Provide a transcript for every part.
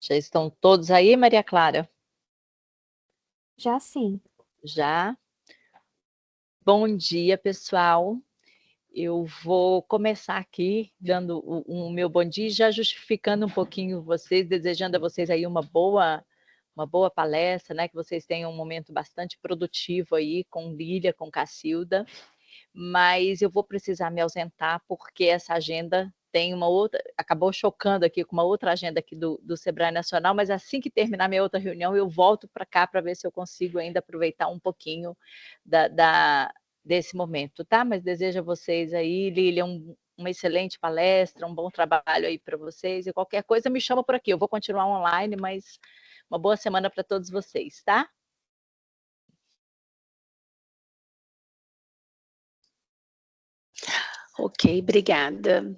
Já estão todos aí, Maria Clara? Já sim. Já? Bom dia, pessoal. Eu vou começar aqui dando o meu bom dia, já justificando um pouquinho vocês, desejando a vocês aí uma boa palestra, né? Que vocês tenham um momento bastante produtivo aí com Lília, com Cacilda. Mas eu vou precisar me ausentar porque essa agenda tem uma outra, acabou chocando aqui com uma outra agenda aqui do Sebrae Nacional, mas assim que terminar minha outra reunião, eu volto para cá para ver se eu consigo ainda aproveitar um pouquinho desse momento, tá? Mas desejo a vocês aí, Lília, uma excelente palestra, um bom trabalho aí para vocês, e qualquer coisa me chama por aqui, eu vou continuar online, mas uma boa semana para todos vocês, tá? Ok, obrigada.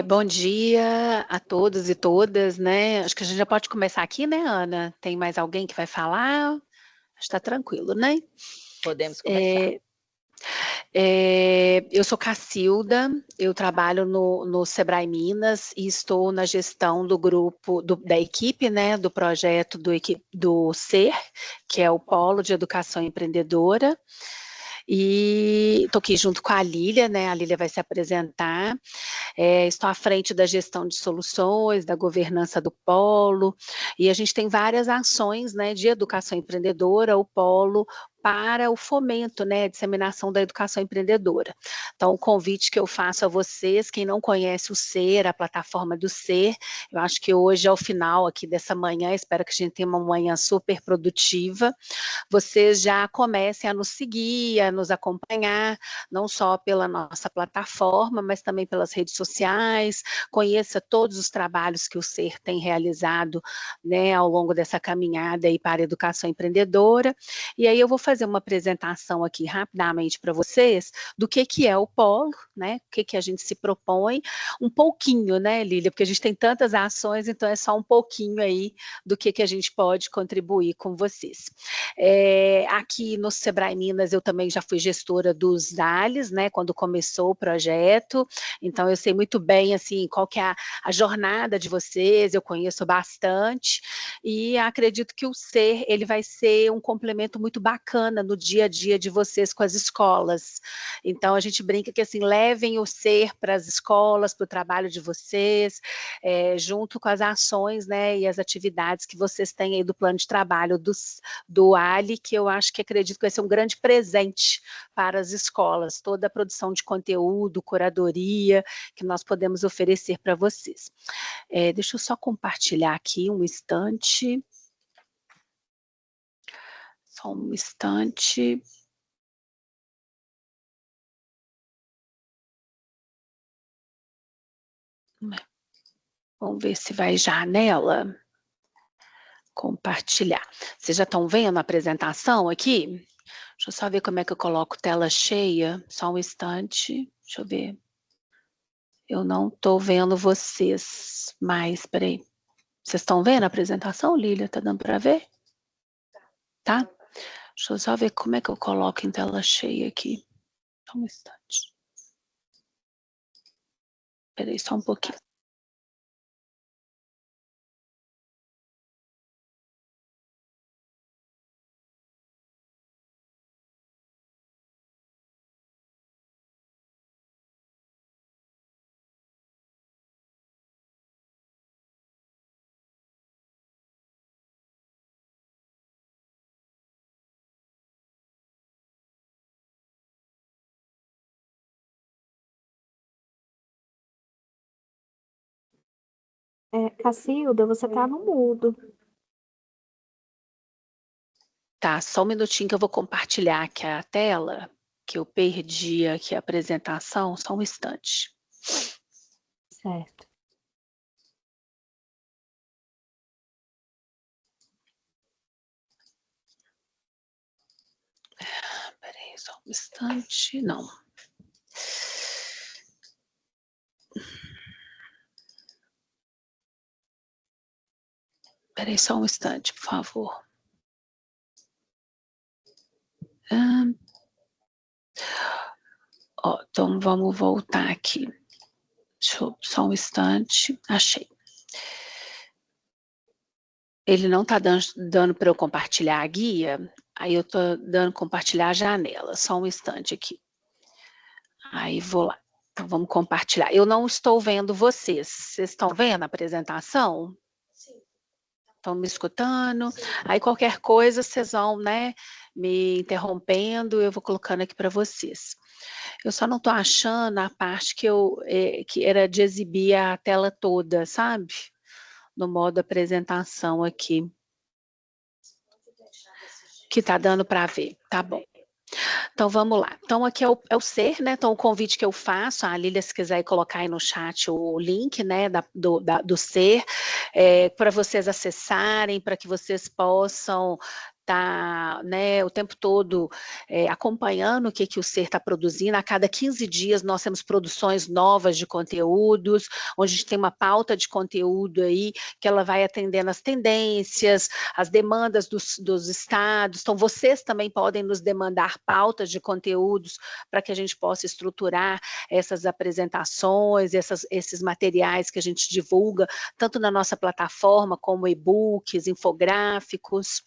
Bom dia a todos e todas, né? Acho que a gente já pode começar aqui, né, Ana? Tem mais alguém que vai falar? Está tranquilo, né? Podemos começar. Eu sou Cacilda, eu trabalho no Sebrae Minas e estou na gestão do grupo, da equipe, né, do projeto do SER, que é o Polo de Educação Empreendedora. E estou aqui junto com a Lília, né? A Lília vai se apresentar. Estou à frente da gestão de soluções, da governança do Polo, e a gente tem várias ações, né, de educação empreendedora, o Polo, para o fomento, né, a disseminação da educação empreendedora. Então, o convite que eu faço a vocês, quem não conhece o SER, a plataforma do SER, eu acho que hoje é o final aqui dessa manhã, espero que a gente tenha uma manhã super produtiva, vocês já comecem a nos seguir, a nos acompanhar, não só pela nossa plataforma, mas também pelas redes sociais, conheça todos os trabalhos que o SER tem realizado, né, ao longo dessa caminhada aí para a educação empreendedora, e aí eu vou fazer uma apresentação aqui rapidamente para vocês do que é o Polo, né, o que a gente se propõe, um pouquinho, né, Lília, porque a gente tem tantas ações, então é só um pouquinho aí do que a gente pode contribuir com vocês. Aqui no Sebrae Minas eu também já fui gestora dos DALIs, né, quando começou o projeto, então eu sei muito bem, assim, qual que é a jornada de vocês, eu conheço bastante, e acredito que o SER, ele vai ser um complemento muito bacana no dia a dia de vocês com as escolas. Então a gente brinca que, assim, levem o SER para as escolas, para o trabalho de vocês, junto com as ações, né, e as atividades que vocês têm aí do plano de trabalho do Ali, que eu acho que acredito que vai ser um grande presente para as escolas, toda a produção de conteúdo, curadoria, que nós podemos oferecer para vocês. Deixa eu só compartilhar aqui um instante. Só um instante. Vamos ver se vai já nela. Compartilhar. Vocês já estão vendo a apresentação aqui? Deixa eu só ver como é que eu coloco tela cheia. Só um instante. Deixa eu ver. Eu não estou vendo vocês mais. Peraí. Vocês estão vendo a apresentação, Lília? Tá dando para ver? Tá? Deixa eu só ver como é que eu coloco em tela cheia aqui. Só um instante. Peraí, só um pouquinho. Cacilda, você está no mudo. Tá, só um minutinho que eu vou compartilhar aqui a tela, que eu perdi aqui a apresentação, só um instante. Certo. Peraí, só um instante, não. Peraí, só um instante, por favor. Então vamos voltar aqui. Deixa eu, só um instante, achei. Ele não está dando para eu compartilhar a guia, aí eu estou dando compartilhar a janela, só um instante aqui. Aí vou lá, então vamos compartilhar. Eu não estou vendo vocês estão vendo a apresentação? Estão me escutando? Aí qualquer coisa vocês vão, né, me interrompendo, eu vou colocando aqui para vocês. Eu só não estou achando a parte que era de exibir a tela toda, sabe? No modo apresentação aqui. Que está dando para ver, tá bom. Então vamos lá. Então aqui é o ser, né? Então o convite que eu faço, a Lília, se quiser colocar aí no chat o link, né, do ser, para vocês acessarem, para que vocês possam estar, né, o tempo todo acompanhando o que o ser está produzindo. A cada 15 dias nós temos produções novas de conteúdos, onde a gente tem uma pauta de conteúdo aí, que ela vai atendendo as tendências, as demandas dos estados. Então vocês também podem nos demandar pautas de conteúdos para que a gente possa estruturar essas apresentações, esses materiais que a gente divulga, tanto na nossa plataforma como e-books, infográficos.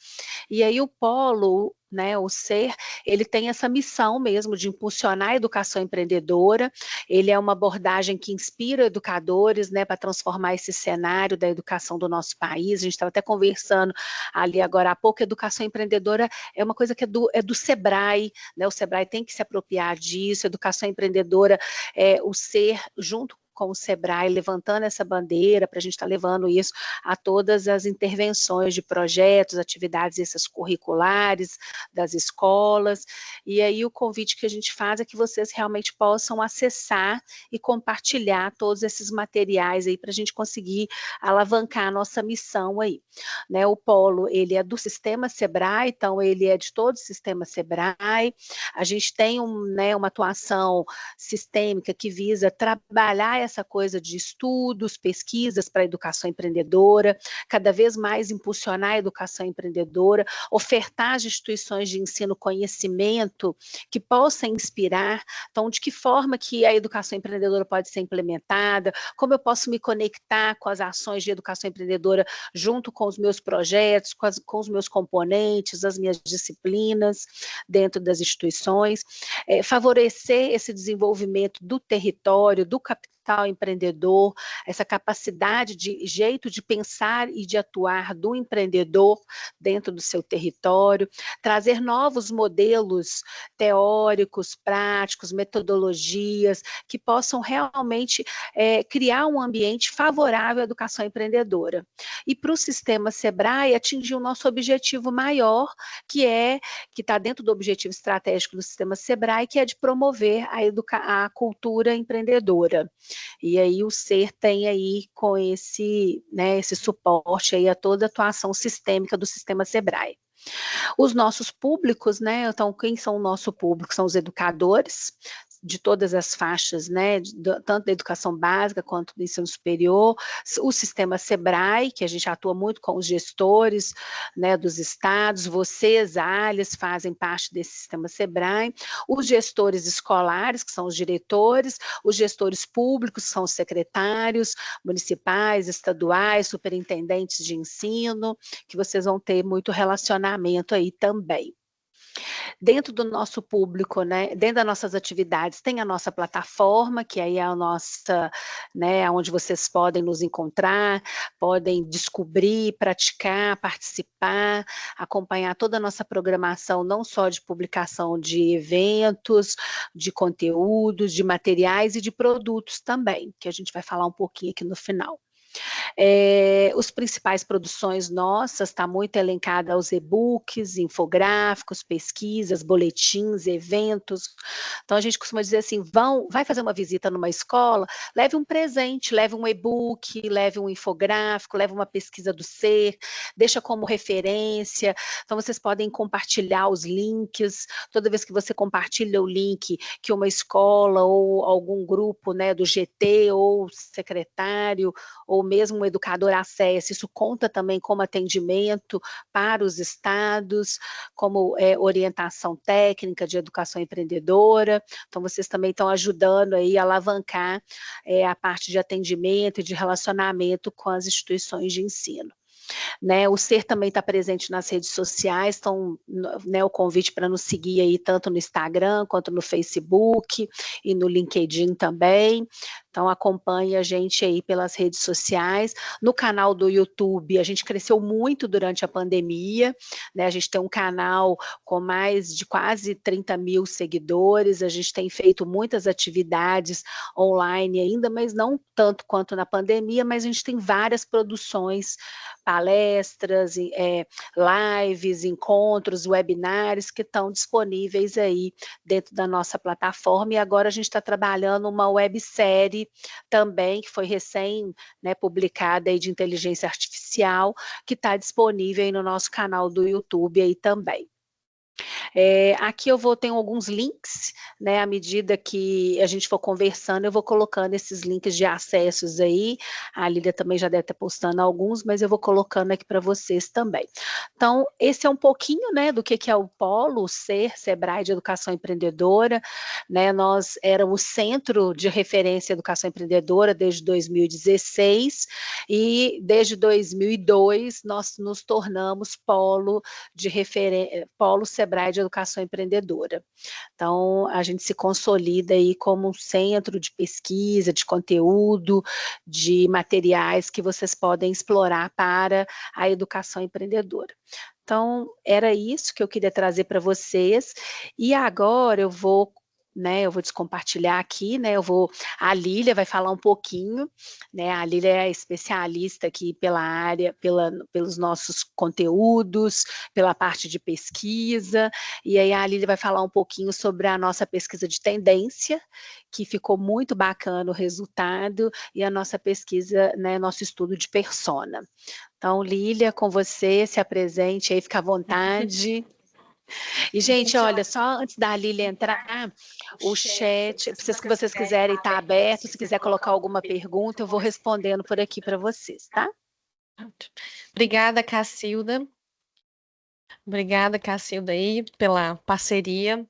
E aí o Polo, né, o SER, ele tem essa missão mesmo de impulsionar a educação empreendedora. Ele é uma abordagem que inspira educadores, né, para transformar esse cenário da educação do nosso país. A gente estava até conversando ali agora há pouco, a educação empreendedora é uma coisa que é do Sebrae, né, o Sebrae tem que se apropriar disso, a educação empreendedora, o SER, junto com o Sebrae, levantando essa bandeira, para a gente estar levando isso a todas as intervenções de projetos, atividades extracurriculares das escolas, e aí o convite que a gente faz é que vocês realmente possam acessar e compartilhar todos esses materiais aí, para a gente conseguir alavancar a nossa missão aí, né? O Polo, ele é do sistema Sebrae, então ele é de todo o sistema Sebrae, a gente tem uma atuação sistêmica que visa trabalhar essa coisa de estudos, pesquisas para a educação empreendedora, cada vez mais impulsionar a educação empreendedora, ofertar às instituições de ensino conhecimento que possa inspirar. Então, de que forma que a educação empreendedora pode ser implementada, como eu posso me conectar com as ações de educação empreendedora junto com os meus projetos, com os meus componentes, as minhas disciplinas dentro das instituições, favorecer esse desenvolvimento do território, do capital empreendedor, essa capacidade de jeito de pensar e de atuar do empreendedor dentro do seu território, trazer novos modelos teóricos, práticos, metodologias, que possam realmente criar um ambiente favorável à educação empreendedora. E para o sistema Sebrae atingir o nosso objetivo maior, que está dentro do objetivo estratégico do sistema Sebrae, que é de promover a cultura empreendedora. E aí o SER tem aí com esse suporte aí a toda a atuação sistêmica do sistema Sebrae. Os nossos públicos, né, então quem são o nosso público? São os educadores, de todas as faixas, né, tanto da educação básica quanto do ensino superior, o sistema Sebrae, que a gente atua muito com os gestores, né, dos estados, vocês, ALIAS, fazem parte desse sistema Sebrae, os gestores escolares, que são os diretores, os gestores públicos, que são os secretários municipais, estaduais, superintendentes de ensino, que vocês vão ter muito relacionamento aí também. Dentro do nosso público, né, dentro das nossas atividades, tem a nossa plataforma, que aí é a nossa, né, onde vocês podem nos encontrar, podem descobrir, praticar, participar, acompanhar toda a nossa programação, não só de publicação de eventos, de conteúdos, de materiais e de produtos também, que a gente vai falar um pouquinho aqui no final. Os principais produções nossas, está muito elencada aos e-books, infográficos, pesquisas, boletins, eventos. Então a gente costuma dizer assim, vai fazer uma visita numa escola, leve um presente, leve um e-book, leve um infográfico, leve uma pesquisa do SER, deixa como referência. Então vocês podem compartilhar os links, toda vez que você compartilha o link que uma escola ou algum grupo, né, do GT ou secretário ou mesmo um educador acesse, isso conta também como atendimento para os estados, como orientação técnica de educação empreendedora, então vocês também estão ajudando aí a alavancar a parte de atendimento e de relacionamento com as instituições de ensino. né? O Ser também está presente nas redes sociais, então, né, o convite para nos seguir aí tanto no Instagram quanto no Facebook e no LinkedIn também. Então, acompanhe a gente aí pelas redes sociais. No canal do YouTube, a gente cresceu muito durante a pandemia, né? A gente tem um canal com mais de quase 30 mil seguidores, a gente tem feito muitas atividades online ainda, mas não tanto quanto na pandemia, mas a gente tem várias produções, palestras, lives, encontros, webinários que estão disponíveis aí dentro da nossa plataforma, e agora a gente está trabalhando uma websérie também, que foi recém, né, publicada aí de inteligência artificial, que está disponível aí no nosso canal do YouTube aí também. Aqui tenho alguns links, né, à medida que a gente for conversando, eu vou colocando esses links de acessos aí, a Lília também já deve estar postando alguns, mas eu vou colocando aqui para vocês também. Então, esse é um pouquinho, né, do que é o Polo, o Sebrae de Educação Empreendedora, né, nós éramos o Centro de Referência Educação Empreendedora desde 2016, e desde 2002 nós nos tornamos Polo Sebrae de Educação Empreendedora. Então, a gente se consolida aí como um centro de pesquisa, de conteúdo, de materiais que vocês podem explorar para a educação empreendedora. Então, era isso que eu queria trazer para vocês, e agora eu vou descompartilhar aqui, né, a Lília vai falar um pouquinho, né, a Lília é especialista aqui pela área, pelos nossos conteúdos, pela parte de pesquisa, e aí a Lília vai falar um pouquinho sobre a nossa pesquisa de tendência, que ficou muito bacana o resultado, e a nossa pesquisa, né, nosso estudo de persona. Então, Lília, com você, se apresente aí, fica à vontade. E, gente, olha, só antes da Lília entrar, o chat, se vocês quiserem estar aberto, se quiser colocar alguma pergunta, eu vou respondendo por aqui para vocês, tá? Obrigada, Cacilda. Obrigada, Cacilda, aí, pela parceria.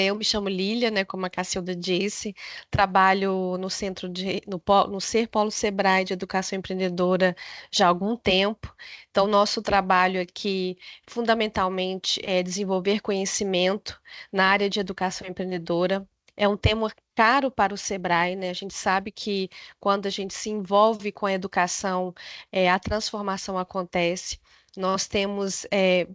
Eu me chamo Lília, né, como a Cacilda disse, trabalho no no Ser Polo Sebrae de Educação Empreendedora já há algum tempo. Então, nosso trabalho aqui, fundamentalmente, é desenvolver conhecimento na área de educação empreendedora. É um tema caro para o Sebrae, né? A gente sabe que quando a gente se envolve com a educação, a transformação acontece. Nós temos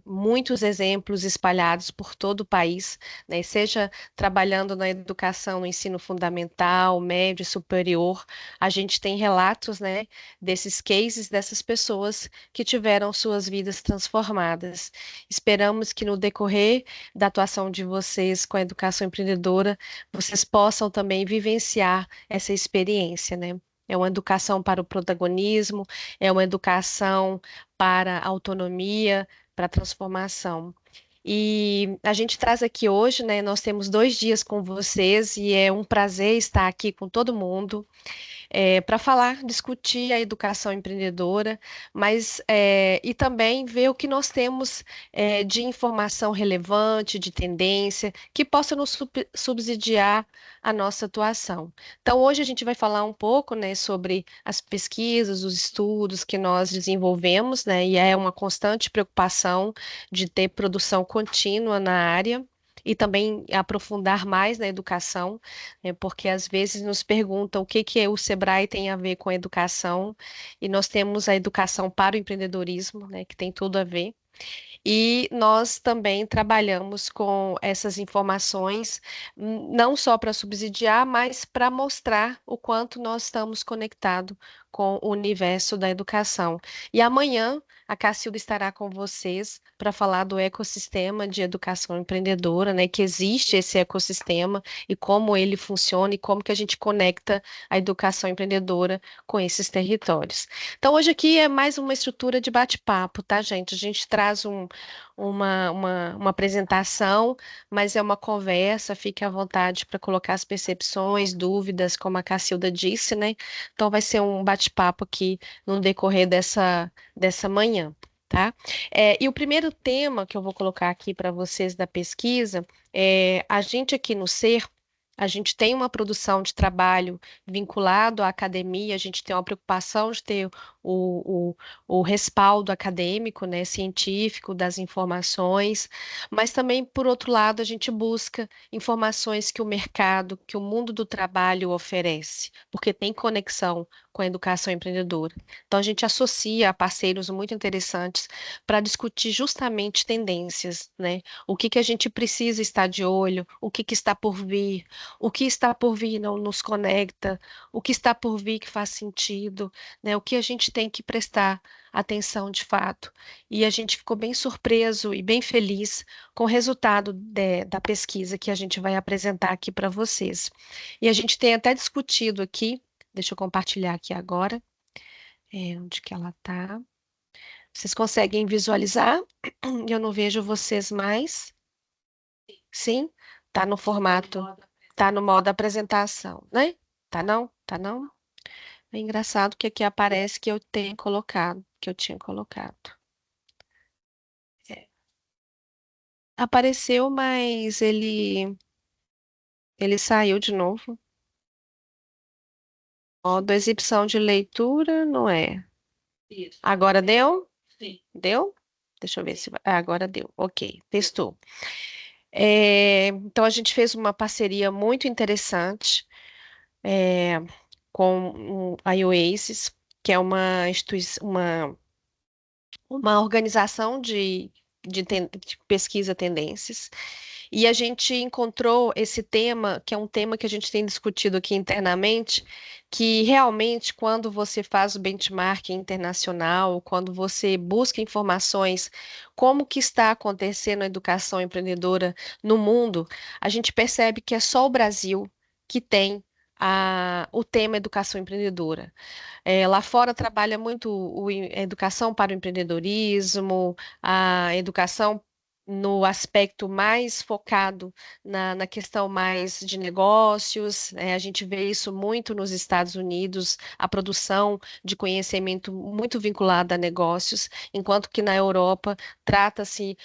muitos exemplos espalhados por todo o país, né? Seja trabalhando na educação, no ensino fundamental, médio e superior, a gente tem relatos, né, desses cases, dessas pessoas que tiveram suas vidas transformadas. Esperamos que no decorrer da atuação de vocês com a educação empreendedora, vocês possam também vivenciar essa experiência, né? É uma educação para o protagonismo, é uma educação para a autonomia, para a transformação. E a gente traz aqui hoje, né? Nós temos 2 dias com vocês e é um prazer estar aqui com todo mundo para falar, discutir a educação empreendedora, mas e também ver o que nós temos de informação relevante, de tendência, que possa nos subsidiar a nossa atuação. Então, hoje a gente vai falar um pouco, né, sobre as pesquisas, os estudos que nós desenvolvemos, né, e é uma constante preocupação de ter produção contínua na área. E também aprofundar mais na educação, porque às vezes nos perguntam o que o Sebrae tem a ver com a educação, e nós temos a educação para o empreendedorismo, né, que tem tudo a ver. E nós também trabalhamos com essas informações, não só para subsidiar, mas para mostrar o quanto nós estamos conectados com o universo da educação. E amanhã a Cacilda estará com vocês para falar do ecossistema de educação empreendedora, né? Que existe esse ecossistema e como ele funciona e como que a gente conecta a educação empreendedora com esses territórios. Então, hoje aqui é mais uma estrutura de bate-papo, tá, gente? A gente traz uma apresentação, mas é uma conversa, fique à vontade para colocar as percepções, dúvidas, como a Cacilda disse, né? Então, vai ser um bate-papo aqui no decorrer dessa manhã. Tá? E o primeiro tema que eu vou colocar aqui para vocês da pesquisa a gente aqui no SER, A gente tem uma produção de trabalho vinculado à academia, a gente tem uma preocupação de ter o, o respaldo acadêmico, né, científico das informações, mas também, por outro lado, a gente busca informações que o mercado, que o mundo do trabalho oferece, porque tem conexão com a educação empreendedora. Então, a gente associa a parceiros muito interessantes para discutir justamente tendências, né? O que que a gente precisa estar de olho, o que que está por vir, o que está por vir não nos conecta, o que está por vir que faz sentido, né? O que a gente tem que prestar atenção de fato. E a gente ficou bem surpreso e bem feliz com o resultado da pesquisa que a gente vai apresentar aqui para vocês. E a gente tem até discutido aqui, deixa eu compartilhar aqui agora, onde que ela está. Vocês conseguem visualizar? Eu não vejo vocês mais. Sim? Tá no formato. Tá no modo apresentação, né? Tá não? Tá não? É engraçado que aqui aparece que eu tenho colocado, que eu tinha colocado. É. Apareceu, mas ele saiu de novo. Modo exibição de leitura, não é? Agora deu? Sim. Deu? Deixa eu ver se vai. Agora deu. Ok, testou. Então a gente fez uma parceria muito interessante com a Oasis, que é uma organização de pesquisa tendências, e a gente encontrou esse tema, que é um tema que a gente tem discutido aqui internamente, que realmente, quando você faz o benchmarking internacional, quando você busca informações como que está acontecendo a educação empreendedora no mundo, a gente percebe que é só o Brasil que tem o tema educação empreendedora. Lá fora trabalha muito a educação para o empreendedorismo, a educação no aspecto mais focado na questão mais de negócios. A gente vê isso muito nos Estados Unidos, a produção de conhecimento muito vinculada a negócios, enquanto que na Europa trata-se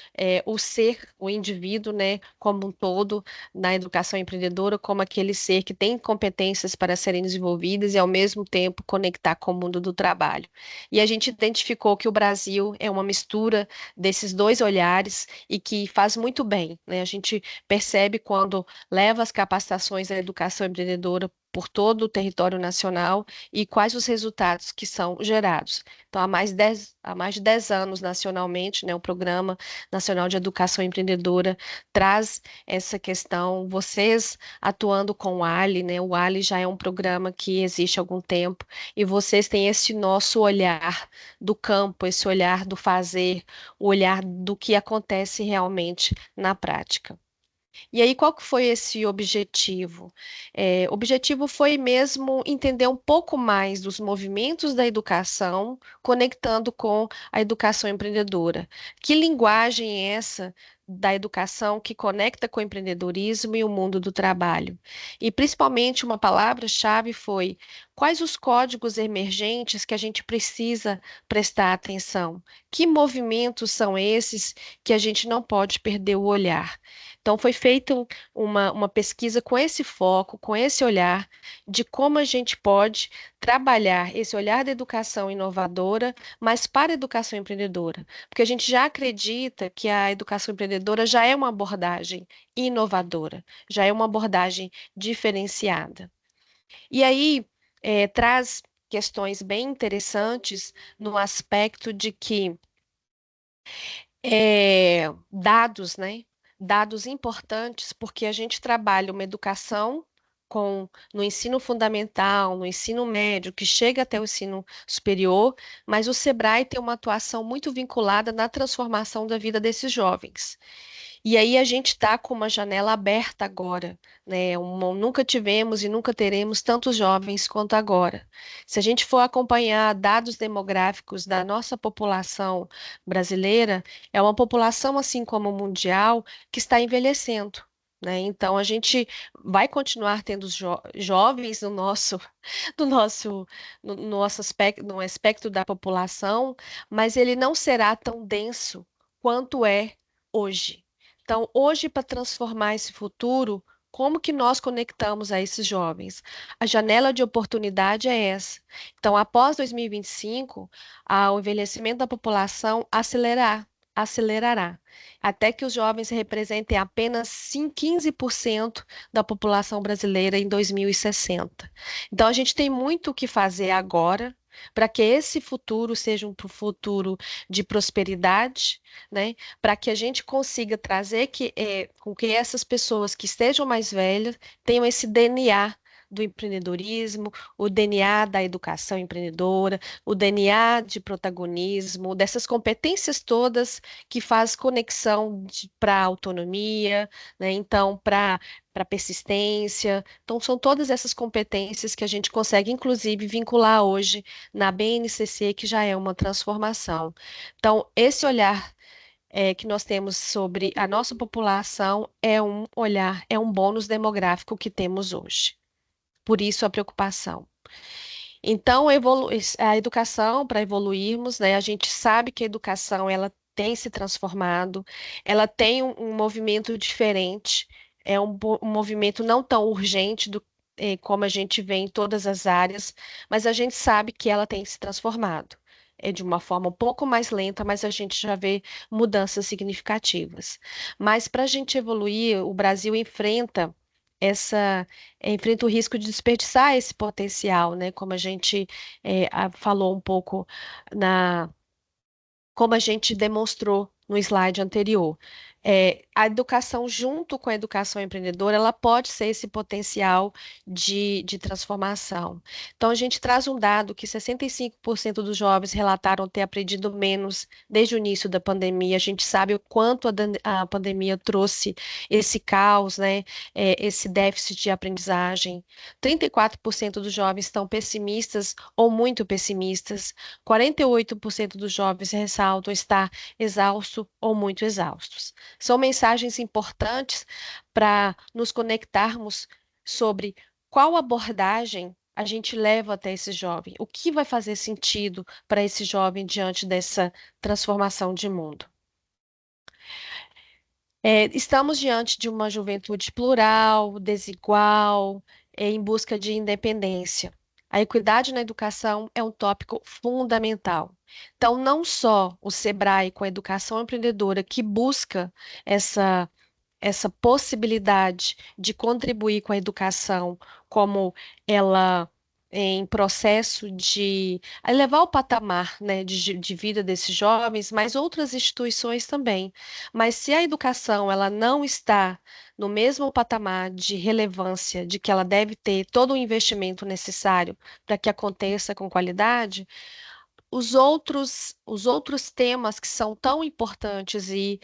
o ser, o indivíduo, né, como um todo, na educação empreendedora, como aquele ser que tem competências para serem desenvolvidas e, ao mesmo tempo, conectar com o mundo do trabalho. E a gente identificou que o Brasil é uma mistura desses dois olhares e que faz muito bem, né? A gente percebe quando leva as capacitações da educação empreendedora por todo o território nacional e quais os resultados que são gerados. Então, há mais de 10 anos nacionalmente, né, o Programa Nacional de Educação Empreendedora traz essa questão, vocês atuando com o Ali, né? O Ali já é um programa que existe há algum tempo, e vocês têm esse nosso olhar do campo, esse olhar do fazer, o olhar do que acontece realmente na prática. E aí, qual que foi esse objetivo? O objetivo foi mesmo entender um pouco mais dos movimentos da educação, conectando com a educação empreendedora. Que linguagem é essa da educação que conecta com o empreendedorismo e o mundo do trabalho? E principalmente uma palavra-chave foi: quais os códigos emergentes que a gente precisa prestar atenção? Que movimentos são esses que a gente não pode perder o olhar? Então, foi feita uma pesquisa com esse foco, com esse olhar, de como a gente pode trabalhar esse olhar da educação inovadora, mas para a educação empreendedora. Porque a gente já acredita que a educação empreendedora já é uma abordagem inovadora, já é uma abordagem diferenciada. E aí, traz questões bem interessantes no aspecto de que dados, né? Dados importantes, porque a gente trabalha uma educação no ensino fundamental, no ensino médio, que chega até o ensino superior, mas o Sebrae tem uma atuação muito vinculada na transformação da vida desses jovens. E aí a gente está com uma janela aberta agora, né? Nunca tivemos e nunca teremos tantos jovens quanto agora. Se a gente for acompanhar dados demográficos da nossa população brasileira, é uma população, assim como mundial, que está envelhecendo. Né? Então, a gente vai continuar tendo jovens no nosso aspecto, no aspecto da população, mas ele não será tão denso quanto é hoje. Então, hoje, para transformar esse futuro, como que nós conectamos a esses jovens? A janela de oportunidade é essa. Então, após 2025, o envelhecimento da população acelerará, até que os jovens representem apenas 15% da população brasileira em 2060. Então, a gente tem muito o que fazer agora para que esse futuro seja um futuro de prosperidade, né? Para que a gente consiga trazer com que essas pessoas que estejam mais velhas tenham esse DNA do empreendedorismo, o DNA da educação empreendedora, o DNA de protagonismo, dessas competências todas que faz conexão para a autonomia, né? Então, para persistência. Então, são todas essas competências que a gente consegue, inclusive, vincular hoje na BNCC, que já é uma transformação. Então, esse olhar que nós temos sobre a nossa população é um olhar, é um bônus demográfico que temos hoje. Por isso a preocupação. Então, a educação, para evoluirmos, né, a gente sabe que a educação ela tem se transformado, ela tem um movimento diferente, é um movimento não tão urgente como a gente vê em todas as áreas, mas a gente sabe que ela tem se transformado. É de uma forma um pouco mais lenta, mas a gente já vê mudanças significativas. Mas para a gente evoluir, o Brasil enfrenta o risco de desperdiçar esse potencial, né? Como a gente falou um pouco como a gente demonstrou no slide anterior. A educação, junto com a educação empreendedora, ela pode ser esse potencial de transformação. Então, a gente traz um dado que 65% dos jovens relataram ter aprendido menos desde o início da pandemia. A gente sabe o quanto a pandemia trouxe esse caos, né? Esse déficit de aprendizagem. 34% dos jovens estão pessimistas ou muito pessimistas. 48% dos jovens ressaltam estar exausto ou muito exaustos. São mensagens importantes para nos conectarmos sobre qual abordagem a gente leva até esse jovem, o que vai fazer sentido para esse jovem diante dessa transformação de mundo. Estamos diante de uma juventude plural, desigual, em busca de independência. A equidade na educação é um tópico fundamental. Então, não só o Sebrae, com a educação empreendedora, que busca essa possibilidade de contribuir com a educação, como ela em processo de elevar o patamar, né, de vida desses jovens, mas outras instituições também. Mas se a educação ela não está no mesmo patamar de relevância de que ela deve ter todo o investimento necessário para que aconteça com qualidade, os outros temas que são tão importantes e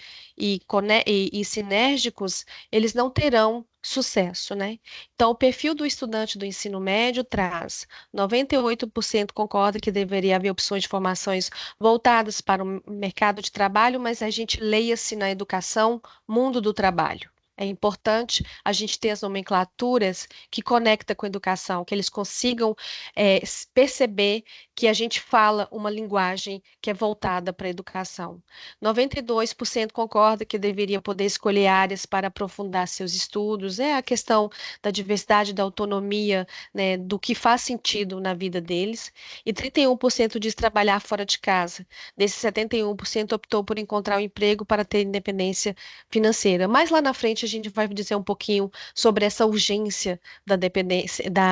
sinérgicos, eles não terão sucesso, né? Então, o perfil do estudante do ensino médio traz 98% concorda que deveria haver opções de formações voltadas para o mercado de trabalho, mas a gente leia-se na educação, mundo do trabalho. É importante a gente ter as nomenclaturas que conectam com a educação, que eles consigam perceber que a gente fala uma linguagem que é voltada para a educação. 92% concorda que deveria poder escolher áreas para aprofundar seus estudos. É a questão da diversidade, da autonomia, né, do que faz sentido na vida deles. E 31% diz trabalhar fora de casa. Desses 71% optou por encontrar um emprego para ter independência financeira. Mais lá na frente a gente vai dizer um pouquinho sobre essa urgência da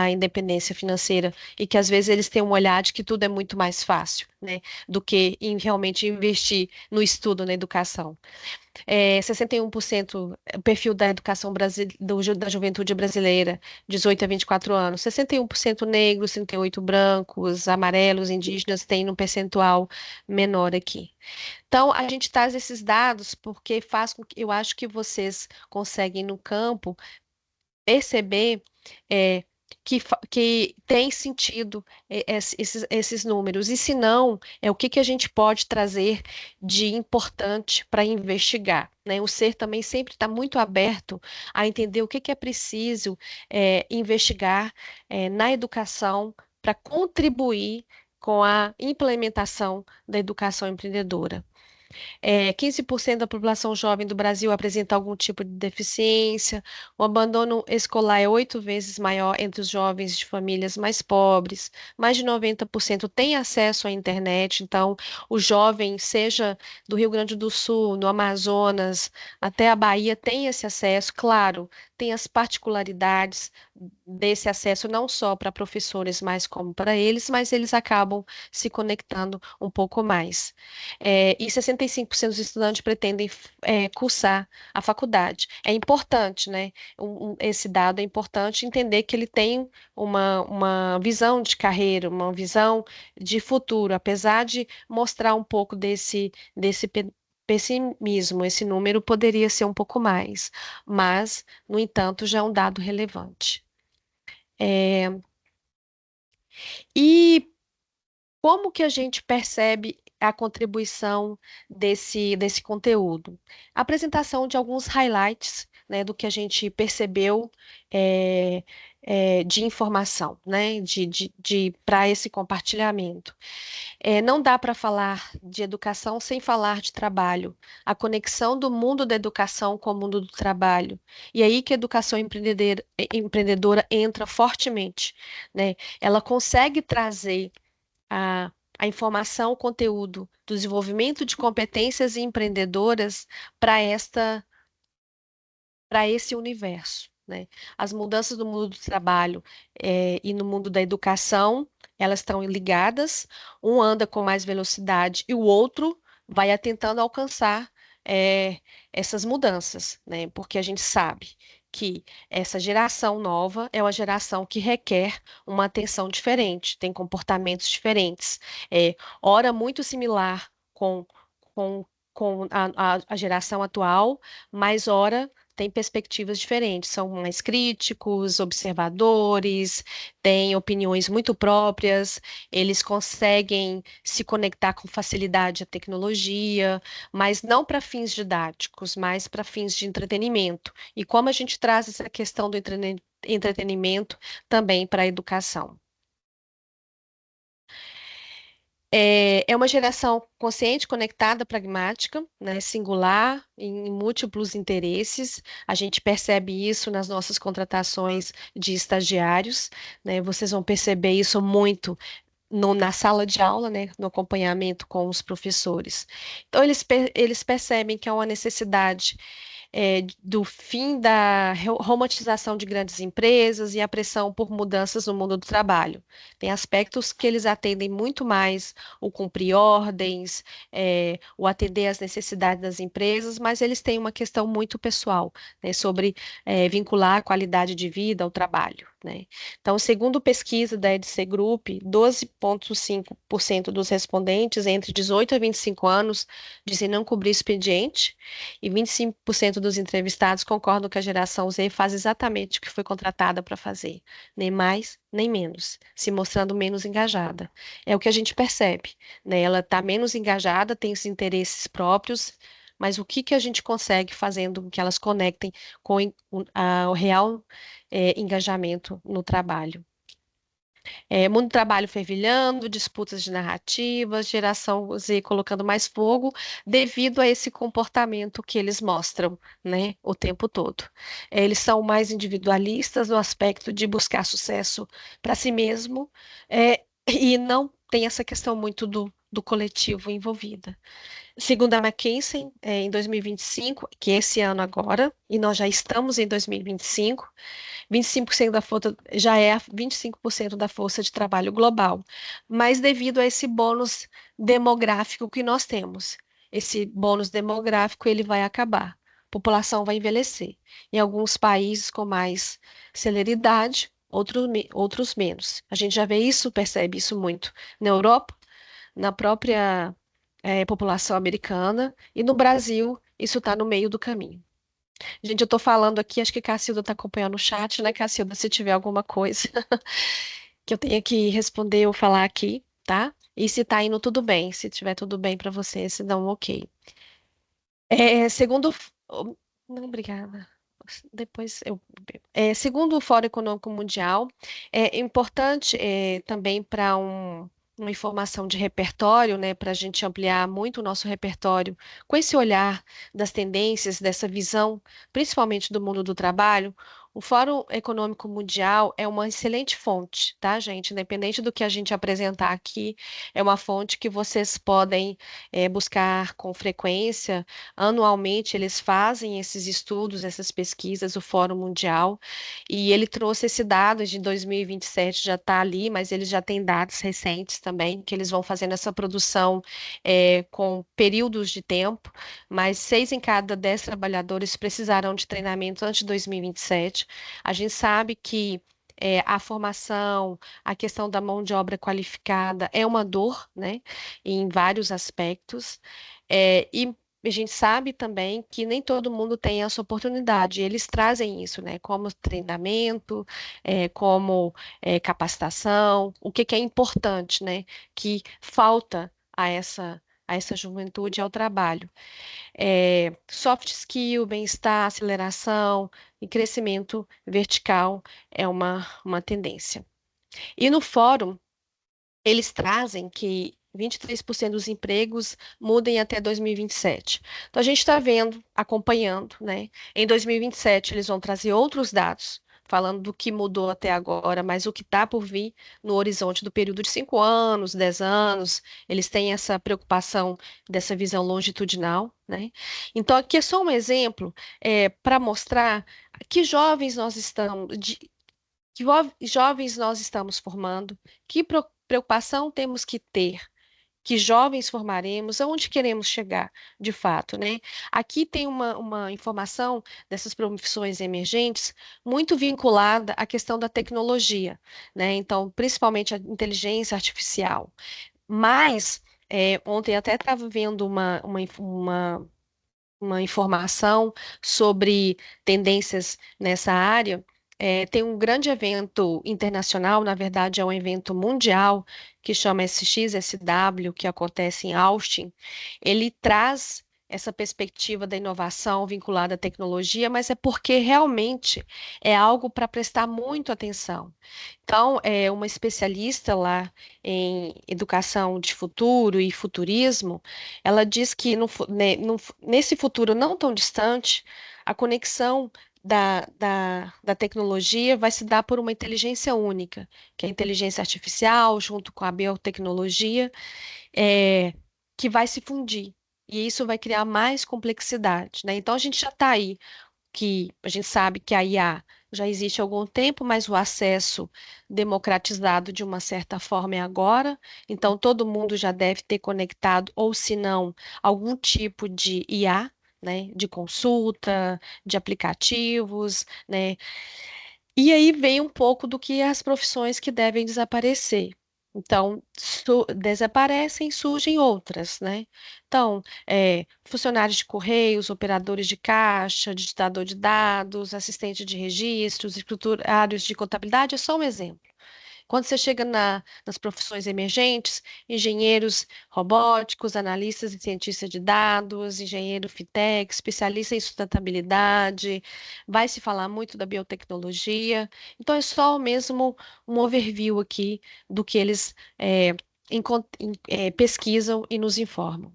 independência financeira e que às vezes eles têm um olhar de que tudo é muito mais fácil, né, do que realmente investir no estudo, na educação. 61% o perfil da educação da juventude brasileira, 18 a 24 anos, 61% negros, 38% brancos, amarelos, indígenas, tem um percentual menor aqui. Então, a gente traz esses dados porque faz com que eu acho que vocês conseguem no campo perceber que tem sentido esses números. E se não, o que a gente pode trazer de importante para investigar, né? O ser também sempre está muito aberto a entender o que é preciso investigar na educação para contribuir com a implementação da educação empreendedora. 15% da população jovem do Brasil apresenta algum tipo de deficiência. O abandono escolar é 8 vezes maior entre os jovens de famílias mais pobres. Mais de 90% têm acesso à internet. Então, o jovem, seja do Rio Grande do Sul, no Amazonas, até a Bahia, tem esse acesso. Claro, tem as particularidades desse acesso, não só para professores, mas como para eles, mas eles acabam se conectando um pouco mais. E 65% dos estudantes pretendem cursar a faculdade. É importante, né? Esse dado é importante entender que ele tem uma visão de carreira, uma visão de futuro, apesar de mostrar um pouco desse pessimismo, esse número poderia ser um pouco mais, mas, no entanto, já é um dado relevante. E como que a gente percebe a contribuição desse conteúdo? A apresentação de alguns highlights, né, do que a gente percebeu é, de informação, né, para esse compartilhamento. Não dá para falar de educação sem falar de trabalho, a conexão do mundo da educação com o mundo do trabalho. E aí que a educação empreendedora entra fortemente, né? Ela consegue trazer a informação, o conteúdo do desenvolvimento de competências empreendedoras para para esse universo, né? As mudanças no mundo do trabalho e no mundo da educação, elas estão ligadas, um anda com mais velocidade e o outro vai tentando alcançar eh, essas mudanças, né? Porque a gente sabe que essa geração nova é uma geração que requer uma atenção diferente, tem comportamentos diferentes, ora muito similar com, com a geração atual, mas ora tem perspectivas diferentes, são mais críticos, observadores, têm opiniões muito próprias, eles conseguem se conectar com facilidade à tecnologia, mas não para fins didáticos, mas para fins de entretenimento. E como a gente traz essa questão do entretenimento também para a educação. É uma geração consciente, conectada, pragmática, né, singular, em múltiplos interesses. A gente percebe isso nas nossas contratações de estagiários, né? Vocês vão perceber isso muito na sala de aula, né, no acompanhamento com os professores. Então, eles percebem que há uma necessidade do fim da romantização de grandes empresas e a pressão por mudanças no mundo do trabalho. Tem aspectos que eles atendem muito mais o cumprir ordens, o atender às necessidades das empresas, mas eles têm uma questão muito pessoal, né, sobre vincular a qualidade de vida ao trabalho, né? Então, segundo pesquisa da EDC Group, 12,5% dos respondentes entre 18 a 25 anos dizem não cobrir expediente e 25% dos entrevistados concordam que a geração Z faz exatamente o que foi contratada para fazer, nem mais, nem menos, se mostrando menos engajada. É o que a gente percebe, né? Ela está menos engajada, tem os interesses próprios, mas o que que a gente consegue fazendo com que elas conectem com o real engajamento no trabalho? Mundo do trabalho fervilhando, disputas de narrativas, geração Z colocando mais fogo, devido a esse comportamento que eles mostram, né, o tempo todo. Eles são mais individualistas no aspecto de buscar sucesso para si mesmo, e não tem essa questão muito do coletivo envolvida. Segundo a McKinsey, em 2025, que é esse ano agora, e nós já estamos em 2025, 25% da força já é 25% da força de trabalho global, mas devido a esse bônus demográfico que nós temos, esse bônus demográfico ele vai acabar. A população vai envelhecer. Em alguns países com mais celeridade, outros menos. A gente já vê isso, percebe isso muito na Europa, na própria população americana e no Brasil, isso está no meio do caminho. Gente, eu tô falando aqui, acho que a Cacilda tá acompanhando o chat, né, Cacilda? Se tiver alguma coisa que eu tenha que responder ou falar aqui, tá? E se tá indo tudo bem, se tiver tudo bem para você, se dá um ok. Segundo. Não, obrigada. Depois eu. Segundo o Fórum Econômico Mundial, é importante também para uma informação de repertório, né, para a gente ampliar muito o nosso repertório, com esse olhar das tendências, dessa visão, principalmente do mundo do trabalho, o Fórum Econômico Mundial é uma excelente fonte, tá, gente? Independente do que a gente apresentar aqui, é uma fonte que vocês podem buscar com frequência. Anualmente, eles fazem esses estudos, essas pesquisas, o Fórum Mundial, e ele trouxe esse dado de 2027, já está ali, mas eles já têm dados recentes também, que eles vão fazendo essa produção com períodos de tempo, mas 6 em cada 10 trabalhadores precisarão de treinamento antes de 2027. A gente sabe que a formação, a questão da mão de obra qualificada é uma dor, né, em vários aspectos, e a gente sabe também que nem todo mundo tem essa oportunidade. Eles trazem isso, né? Como treinamento, como capacitação, o que que é importante, né? Que falta a essa juventude ao trabalho. Soft skill, bem-estar, aceleração e crescimento vertical é uma tendência. E no fórum, eles trazem que 23% dos empregos mudem até 2027. Então, a gente está vendo, acompanhando, né? Em 2027, eles vão trazer outros dados, falando do que mudou até agora, mas o que está por vir no horizonte do período de 5 anos, 10 anos, eles têm essa preocupação dessa visão longitudinal, né? Então, aqui é só um exemplo para mostrar que jovens nós estamos, jovens nós estamos formando, que preocupação temos que ter, que jovens formaremos, aonde queremos chegar, de fato, né? Aqui tem uma informação dessas profissões emergentes muito vinculada à questão da tecnologia, né? Então, principalmente a inteligência artificial. Mas, ontem até estava vendo uma informação sobre tendências nessa área. Tem um grande evento internacional, na verdade é um evento mundial, que chama SXSW, que acontece em Austin. Ele traz essa perspectiva da inovação vinculada à tecnologia, mas é porque realmente é algo para prestar muito atenção. Então, uma especialista lá em educação de futuro e futurismo, ela diz que nesse futuro não tão distante, a conexão da tecnologia vai se dar por uma inteligência única, que é a inteligência artificial, junto com a biotecnologia, que vai se fundir. E isso vai criar mais complexidade, né? Então, a gente já está aí, que a gente sabe que a IA já existe há algum tempo, mas o acesso democratizado de uma certa forma é agora. Então, todo mundo já deve ter conectado, ou se não, algum tipo de IA, né, de consulta, de aplicativos, né? E aí vem um pouco do que as profissões que devem desaparecer. Então, desaparecem, surgem outras, né? Então, funcionários de correios, operadores de caixa, digitador de dados, assistente de registros, escriturários de contabilidade, é só um exemplo. Quando você chega nas profissões emergentes, engenheiros robóticos, analistas e cientistas de dados, engenheiro fintech, especialista em sustentabilidade, vai se falar muito da biotecnologia. Então, é só mesmo um overview aqui do que eles pesquisam e nos informam.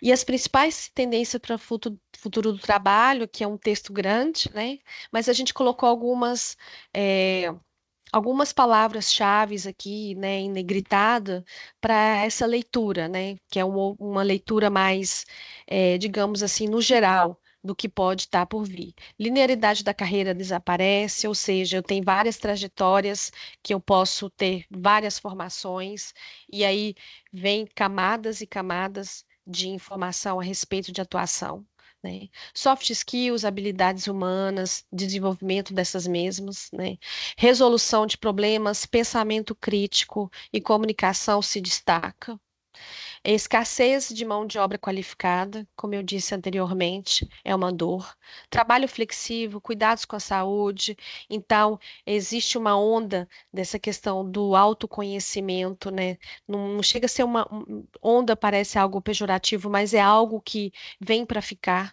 E as principais tendências para o futuro do trabalho, que é um texto grande, né? Mas a gente colocou algumas palavras-chave aqui, né, em negritada, para essa leitura, né, que é uma leitura mais, digamos assim, no geral, do que pode estar por vir. Linearidade da carreira desaparece, ou seja, eu tenho várias trajetórias que eu posso ter várias formações, e aí vem camadas e camadas de informação a respeito de atuação, né? Soft skills, habilidades humanas, desenvolvimento dessas mesmas, né? Resolução de problemas, pensamento crítico e comunicação se destaca. A escassez de mão de obra qualificada, como eu disse anteriormente, é uma dor. Trabalho flexível, cuidados com a saúde. Então, existe uma onda dessa questão do autoconhecimento, né? Não chega a ser onda, parece algo pejorativo, mas é algo que vem para ficar.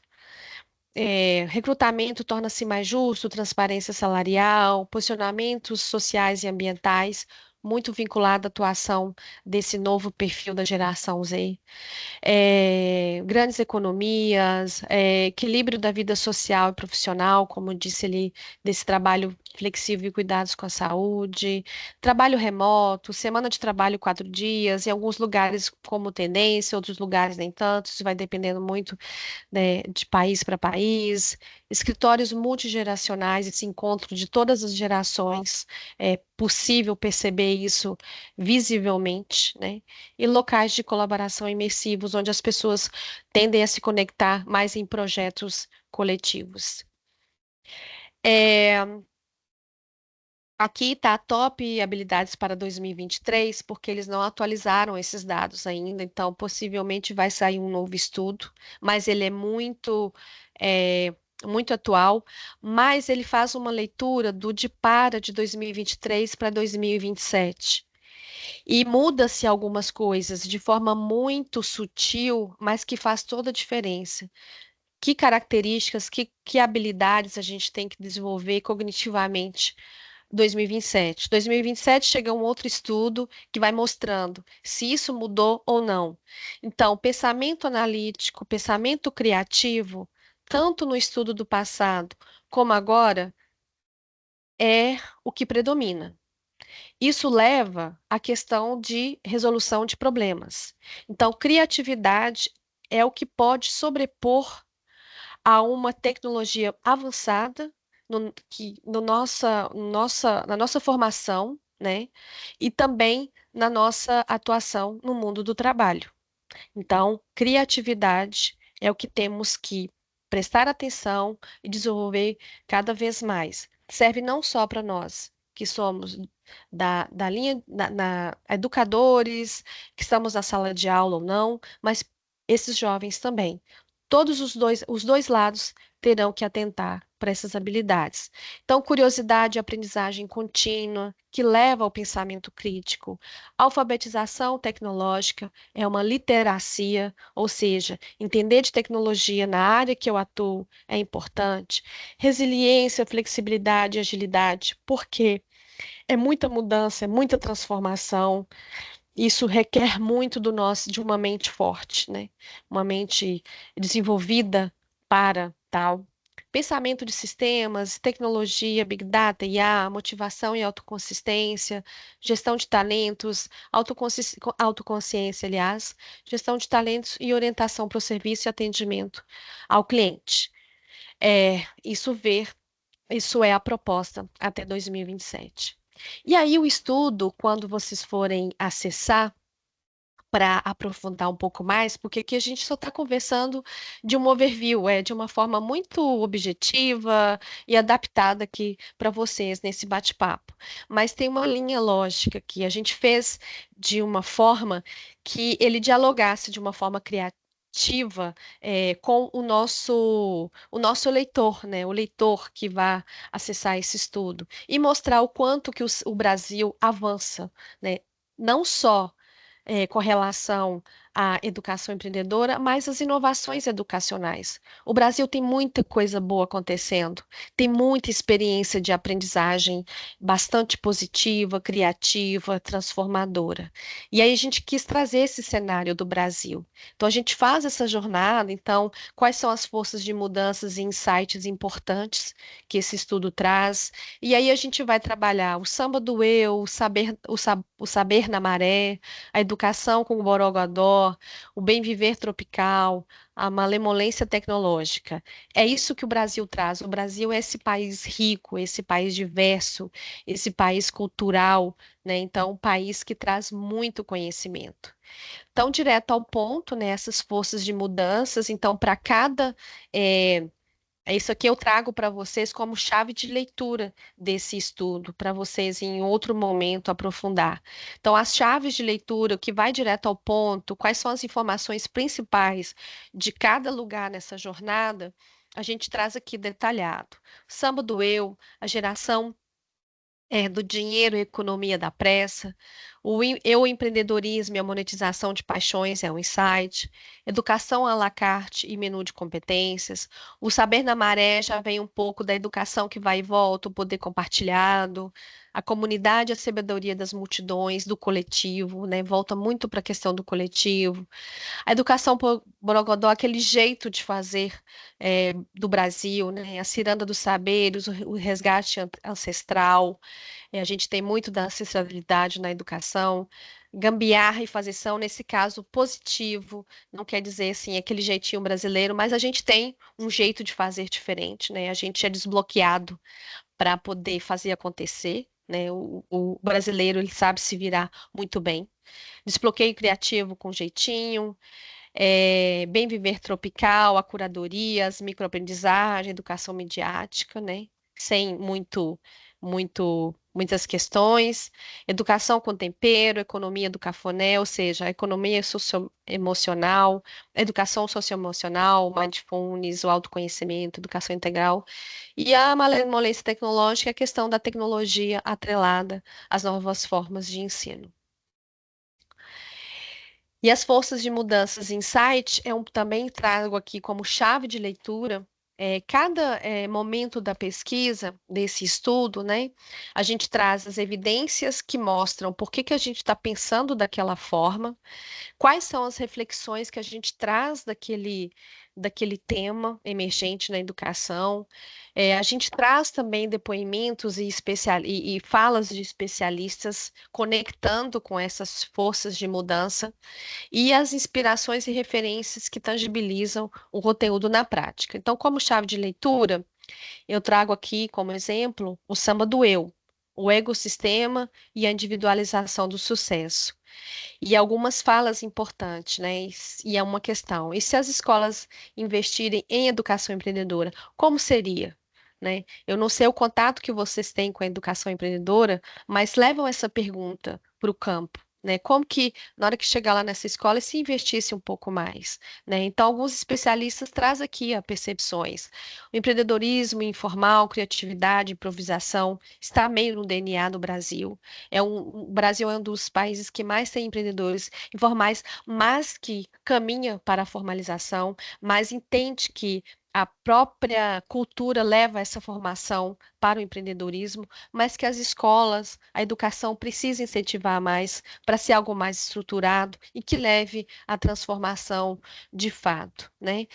Recrutamento torna-se mais justo, transparência salarial, posicionamentos sociais e ambientais, muito vinculado à atuação desse novo perfil da geração Z. Grandes economias, equilíbrio da vida social e profissional, como disse ali, desse trabalho flexível e cuidados com a saúde, trabalho remoto, semana de trabalho 4 dias, em alguns lugares como tendência, outros lugares nem tanto, isso vai dependendo muito, né, de país para país, escritórios multigeracionais, esse encontro de todas as gerações, é possível perceber isso visivelmente, né? E locais de colaboração imersivos, onde as pessoas tendem a se conectar mais em projetos coletivos. Aqui está a top habilidades para 2023, porque eles não atualizaram esses dados ainda, então possivelmente vai sair um novo estudo, mas ele é é, muito atual, mas ele faz uma leitura do de para de 2023 para 2027. E muda-se algumas coisas de forma muito sutil, mas que faz toda a diferença. Que características, que habilidades a gente tem que desenvolver cognitivamente 2027. 2027 chega um outro estudo que vai mostrando se isso mudou ou não. Então, pensamento analítico, pensamento criativo, tanto no estudo do passado como agora, é o que predomina. Isso leva à questão de resolução de problemas. Então, criatividade é o que pode sobrepor a uma tecnologia avançada na nossa formação, né? E também na nossa atuação no mundo do trabalho. Então, criatividade é o que temos que prestar atenção e desenvolver cada vez mais. Serve não só para nós, que somos da linha, educadores, que estamos na sala de aula ou não, mas esses jovens também. Todos os dois lados terão que atentar para essas habilidades. Então, curiosidade e aprendizagem contínua, que leva ao pensamento crítico, alfabetização tecnológica, é uma literacia, ou seja, entender de tecnologia na área que eu atuo é importante. Resiliência, flexibilidade e agilidade, porque é muita mudança, é muita transformação. Isso requer muito do nosso, de uma mente forte, né? Uma mente desenvolvida para tal. Pensamento de sistemas, tecnologia, Big Data, IA, motivação e autoconsistência, gestão de talentos, autoconsciência, aliás, gestão de talentos e orientação para o serviço e atendimento ao cliente. Isso é a proposta até 2027. E aí, o estudo, quando vocês forem acessar, para aprofundar um pouco mais, porque aqui a gente só está conversando de um overview, de uma forma muito objetiva e adaptada aqui para vocês nesse bate-papo. Mas tem uma linha lógica que a gente fez de uma forma que ele dialogasse de uma forma criativa com o nosso leitor, né? O leitor que vai acessar esse estudo e mostrar o quanto que o Brasil avança, né? Não só com relação à educação empreendedora, mas as inovações educacionais. O Brasil tem muita coisa boa acontecendo, tem muita experiência de aprendizagem bastante positiva, criativa, transformadora. E aí a gente quis trazer esse cenário do Brasil. Então a gente faz essa jornada, então, quais são as forças de mudanças e insights importantes que esse estudo traz? E aí a gente vai trabalhar o samba do eu, o saber na maré, a educação com o Borogodó, o bem viver tropical, a malemolência tecnológica. É isso que o Brasil traz. O Brasil é esse país rico, esse país diverso, esse país cultural, né? Então, um país que traz muito conhecimento. Então, direto ao ponto, né? Essas forças de mudanças. Então, para cada isso aqui eu trago para vocês como chave de leitura desse estudo, para vocês em outro momento aprofundar. Então, as chaves de leitura, o que vai direto ao ponto, quais são as informações principais de cada lugar nessa jornada, a gente traz aqui detalhado. Samba do eu, a geração do dinheiro e economia da pressa, O empreendedorismo e a monetização de paixões é um insight. Educação à la carte e menu de competências. O saber na maré já vem um pouco da educação que vai e volta, o poder compartilhado. A comunidade, a sabedoria das multidões, do coletivo, né? Volta muito para a questão do coletivo. A educação Borogodó, aquele jeito de fazer do Brasil, né? A ciranda dos saberes, o resgate ancestral. A gente tem muito da ancestralidade na educação. Gambiarra e fazeção, nesse caso, positivo, não quer dizer assim aquele jeitinho brasileiro, mas a gente tem um jeito de fazer diferente, né? A gente é desbloqueado para poder fazer acontecer, né? O brasileiro ele sabe se virar muito bem. Desbloqueio criativo com jeitinho, bem viver tropical, a curadoria, as microaprendizagem, educação midiática, né? Sem muitas questões. Educação com tempero, economia do cafuné, ou seja, a economia socioemocional, educação socioemocional, mindfulness, o autoconhecimento, educação integral. E a malemolência tecnológica é a questão da tecnologia atrelada às novas formas de ensino. E as forças de mudanças insight, também trago aqui como chave de leitura, cada momento da pesquisa, desse estudo, né, a gente traz as evidências que mostram por que a gente está pensando daquela forma, quais são as reflexões que a gente traz daquele tema emergente na educação. A gente traz também depoimentos e falas de especialistas conectando com essas forças de mudança e as inspirações e referências que tangibilizam o conteúdo na prática. Então, como chave de leitura, eu trago aqui como exemplo o samba do eu, o ecossistema e a individualização do sucesso. E algumas falas importantes, né? E é uma questão. E se as escolas investirem em educação empreendedora, como seria? Né? Eu não sei o contato que vocês têm com a educação empreendedora, mas levam essa pergunta para o campo. Né? Como que, na hora que chegar lá nessa escola, se investisse um pouco mais? Né? Então, alguns especialistas trazem aqui as percepções. O empreendedorismo informal, criatividade, improvisação, está meio no DNA do Brasil. O Brasil é um dos países que mais tem empreendedores informais, mas que caminha para a formalização, mas entende que a própria cultura leva essa formação para o empreendedorismo, mas que as escolas, a educação precisa incentivar mais para ser algo mais estruturado e que leve à transformação de fato, né?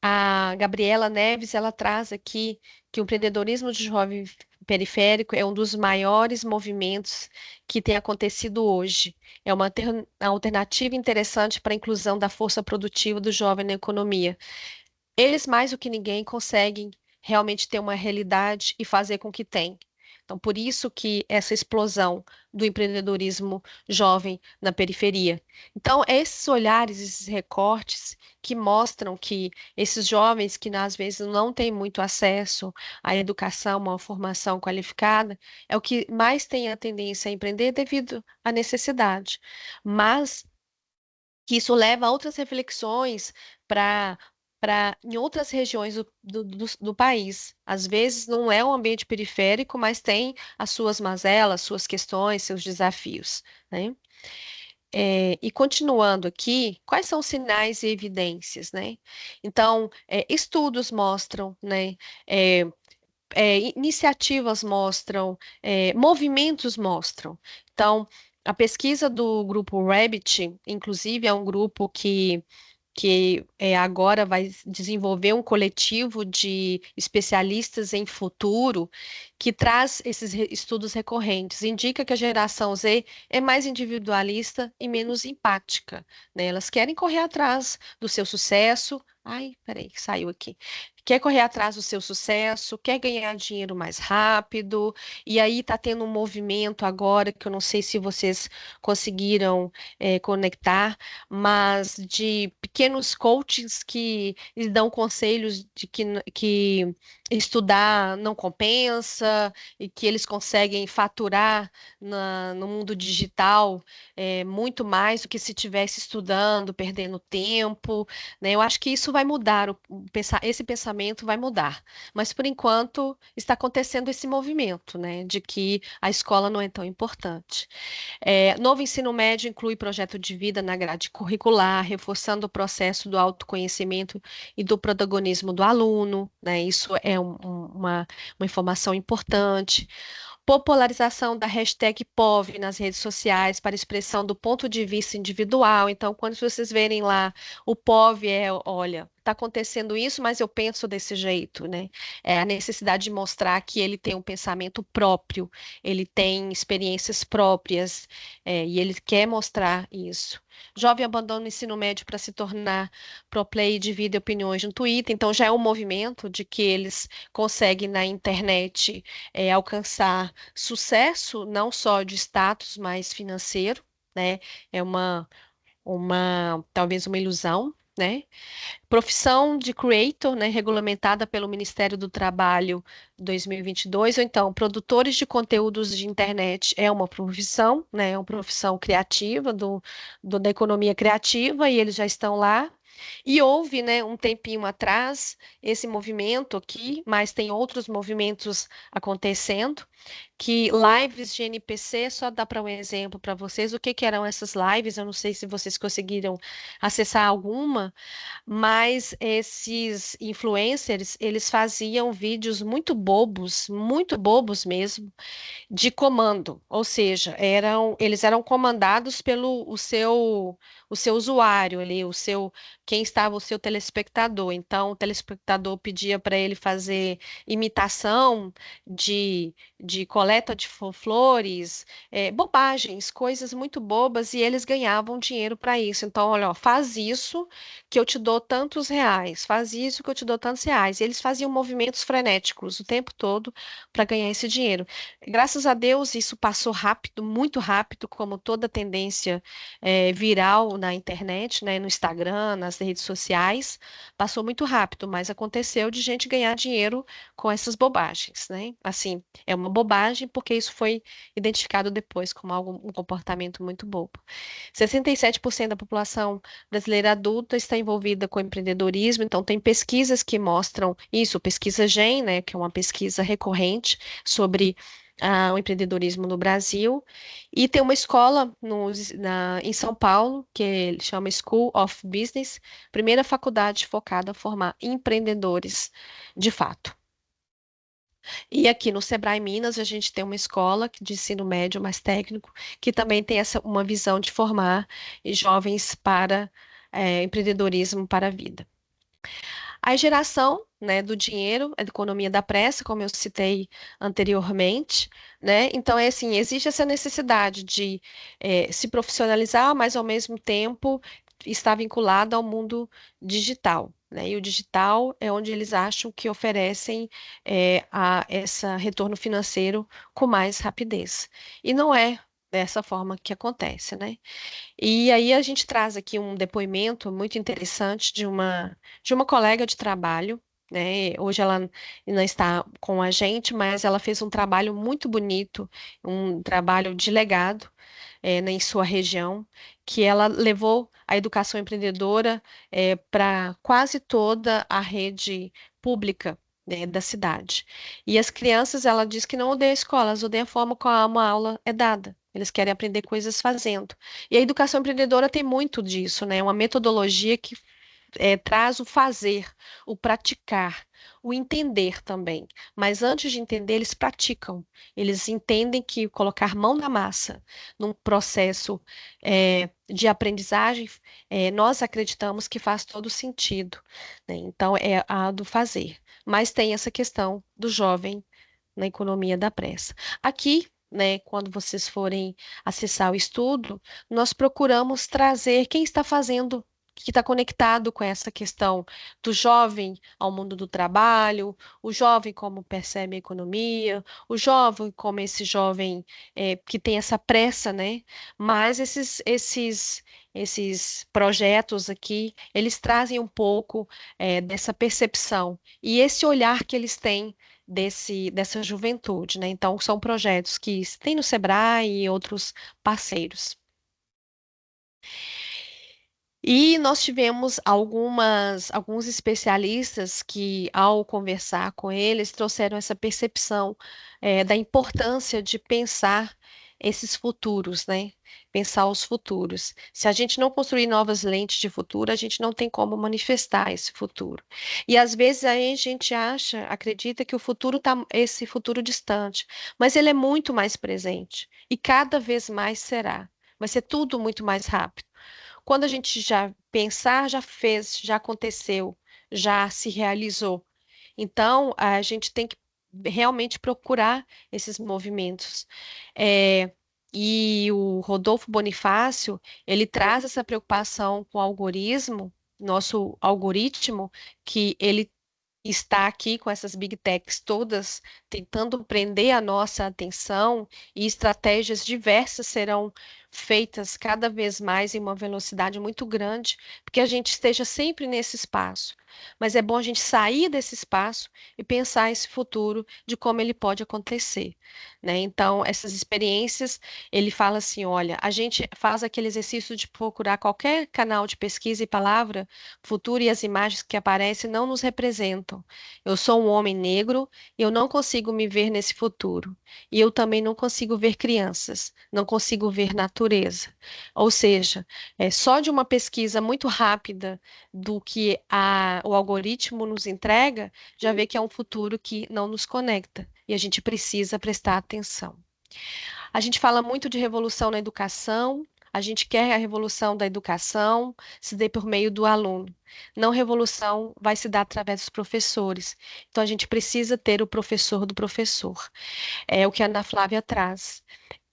A Gabriela Neves, ela traz aqui que o empreendedorismo de jovem periférico é um dos maiores movimentos que tem acontecido hoje. É uma alternativa interessante para a inclusão da força produtiva do jovem na economia. Eles, mais do que ninguém, conseguem realmente ter uma realidade e fazer com que tenham. Então, por isso que essa explosão do empreendedorismo jovem na periferia. Então, esses olhares, esses recortes que mostram que esses jovens que às vezes não têm muito acesso à educação, uma formação qualificada, é o que mais tem a tendência a empreender devido à necessidade. Mas que isso leva a outras reflexões para em outras regiões do país. Às vezes não é um ambiente periférico, mas tem as suas mazelas, suas questões, seus desafios, né? E continuando aqui, quais são os sinais e evidências, né? Então, estudos mostram, né? Iniciativas mostram, movimentos mostram. Então, a pesquisa do grupo Rabbit, inclusive, é um grupo que agora vai desenvolver um coletivo de especialistas em futuro que traz esses estudos recorrentes. Indica que a geração Z é mais individualista e menos empática, né? Elas querem correr atrás do seu sucesso. Ai, peraí, saiu aqui. Quer correr atrás do seu sucesso, quer ganhar dinheiro mais rápido, e aí está tendo um movimento agora que eu não sei se vocês conseguiram conectar, mas de pequenos coaches que lhe dão conselhos de que estudar não compensa e que eles conseguem faturar no mundo digital muito mais do que se tivesse estudando, perdendo tempo, né? Eu acho que isso vai mudar, esse pensamento vai mudar. Mas por enquanto está acontecendo esse movimento, né, de que a escola não é tão importante. Novo ensino médio inclui projeto de vida na grade curricular, reforçando o processo do autoconhecimento e do protagonismo do aluno, né? Isso é uma informação importante. Popularização da hashtag POV nas redes sociais para expressão do ponto de vista individual. Então, quando vocês verem lá, o POV olha, está acontecendo isso, mas eu penso desse jeito, né? É a necessidade de mostrar que ele tem um pensamento próprio, ele tem experiências próprias, e ele quer mostrar isso. Jovem abandona o ensino médio para se tornar pro play de vida e opiniões no Twitter, então já é um movimento de que eles conseguem na internet alcançar sucesso, não só de status, mas financeiro, né? É talvez uma ilusão, né? Profissão de creator, né, regulamentada pelo Ministério do Trabalho 2022, ou então produtores de conteúdos de internet é uma profissão, né, é uma profissão criativa da economia criativa e eles já estão lá. E houve, né, um tempinho atrás esse movimento aqui, mas tem outros movimentos acontecendo que lives de NPC, só dá para um exemplo para vocês, o que que eram essas lives, eu não sei se vocês conseguiram acessar alguma, mas esses influencers, eles faziam vídeos muito bobos mesmo, de comando, ou seja, eles eram comandados pelo o seu usuário ali, quem estava o seu telespectador. Então, o telespectador pedia para ele fazer imitação de coleta de flores, bobagens, coisas muito bobas, e eles ganhavam dinheiro para isso. Então, olha, ó, faz isso que eu te dou tantos reais, faz isso que eu te dou tantos reais. E eles faziam movimentos frenéticos o tempo todo para ganhar esse dinheiro. Graças a Deus, isso passou rápido, muito rápido, como toda tendência viral na internet, né, no Instagram, nas redes sociais, passou muito rápido, mas aconteceu de gente ganhar dinheiro com essas bobagens, né? Assim, é uma bobagem porque isso foi identificado depois como um comportamento muito bobo. 67% da população brasileira adulta está envolvida com empreendedorismo, então tem pesquisas que mostram isso, pesquisa GEM, né, que é uma pesquisa recorrente sobre o empreendedorismo no Brasil, e tem uma escola em São Paulo, que chama School of Business, primeira faculdade focada a formar empreendedores de fato. E aqui no Sebrae Minas, a gente tem uma escola de ensino médio mais técnico, que também tem uma visão de formar jovens para empreendedorismo para a vida. A geração, né, do dinheiro, a economia da pressa, como eu citei anteriormente, né? Então, é assim, existe essa necessidade de se profissionalizar, mas ao mesmo tempo estar vinculado ao mundo digital, né? E o digital é onde eles acham que oferecem esse retorno financeiro com mais rapidez. E não é dessa forma que acontece, né? E aí a gente traz aqui um depoimento muito interessante de uma colega de trabalho, né? Hoje ela não está com a gente, mas ela fez um trabalho muito bonito, um trabalho de legado, em sua região, que ela levou a educação empreendedora para quase toda a rede pública, né, da cidade. E as crianças, ela diz que não odeiam a escola, elas odeiam a forma como a aula é dada. Eles querem aprender coisas fazendo. E a educação empreendedora tem muito disso, né? Uma metodologia que traz o fazer, o praticar, o entender também. Mas antes de entender, eles praticam. Eles entendem que colocar mão na massa num processo de aprendizagem, nós acreditamos que faz todo sentido, né? Então, é a do fazer. Mas tem essa questão do jovem na economia da pressa. Aqui, né, quando vocês forem acessar o estudo, nós procuramos trazer quem está fazendo, que está conectado com essa questão do jovem ao mundo do trabalho, o jovem como percebe a economia, o jovem como esse jovem que tem essa pressa, né? Mas esses esses projetos aqui, eles trazem um pouco dessa percepção e esse olhar que eles têm dessa juventude, né? Então, são projetos que tem no Sebrae e outros parceiros. E nós tivemos alguns especialistas que, ao conversar com eles, trouxeram essa percepção da importância de pensar esses futuros, né? Pensar os futuros. Se a gente não construir novas lentes de futuro, a gente não tem como manifestar esse futuro. E às vezes aí a gente acredita que o futuro está esse futuro distante, mas ele é muito mais presente e cada vez mais será. Vai ser tudo muito mais rápido. Quando a gente já pensar, já fez, já aconteceu, já se realizou. Então, a gente tem que realmente procurar esses movimentos. É, e o Rodolfo Bonifácio, ele traz essa preocupação com o algoritmo, nosso algoritmo, que ele está aqui com essas big techs todas tentando prender a nossa atenção e estratégias diversas serão feitas cada vez mais em uma velocidade muito grande, porque a gente esteja sempre nesse espaço. Mas é bom a gente sair desse espaço e pensar esse futuro de como ele pode acontecer, né? Então, essas experiências, ele fala assim, olha, a gente faz aquele exercício de procurar qualquer canal de pesquisa e palavra futuro e as imagens que aparecem não nos representam. Eu sou um homem negro e eu não consigo me ver nesse futuro. E eu também não consigo ver crianças, não consigo ver natureza. Ou seja, é só de uma pesquisa muito rápida do que o algoritmo nos entrega, já vê que é um futuro que não nos conecta e a gente precisa prestar atenção. A gente fala muito de revolução na educação, a gente quer a revolução da educação se dê por meio do aluno. Não revolução vai se dar através dos professores. Então a gente precisa ter o professor do professor. É o que a Ana Flávia traz.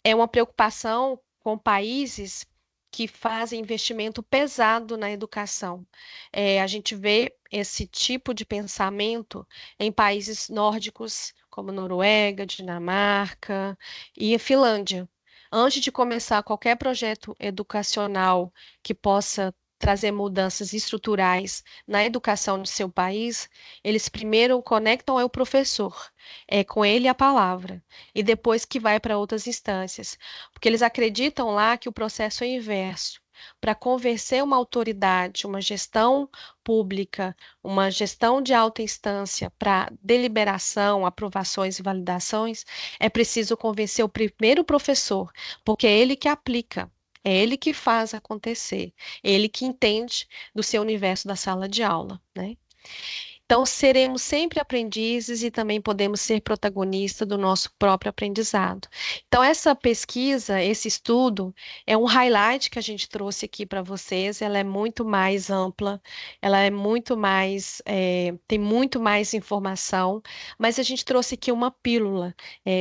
É uma preocupação com países que fazem investimento pesado na educação. A gente vê esse tipo de pensamento em países nórdicos, como Noruega, Dinamarca e a Finlândia. Antes de começar qualquer projeto educacional que possa trazer mudanças estruturais na educação de seu país, eles primeiro conectam ao professor, é com ele a palavra, e depois que vai para outras instâncias, porque eles acreditam lá que o processo é inverso. Para convencer uma autoridade, uma gestão pública, uma gestão de alta instância para deliberação, aprovações e validações, é preciso convencer o primeiro professor, porque é ele que aplica. É ele que faz acontecer, é ele que entende do seu universo da sala de aula, né? Então, seremos sempre aprendizes e também podemos ser protagonistas do nosso próprio aprendizado. Então, essa pesquisa, esse estudo, é um highlight que a gente trouxe aqui para vocês. Ela é muito mais ampla, ela é muito mais, tem muito mais informação, mas a gente trouxe aqui uma pílula,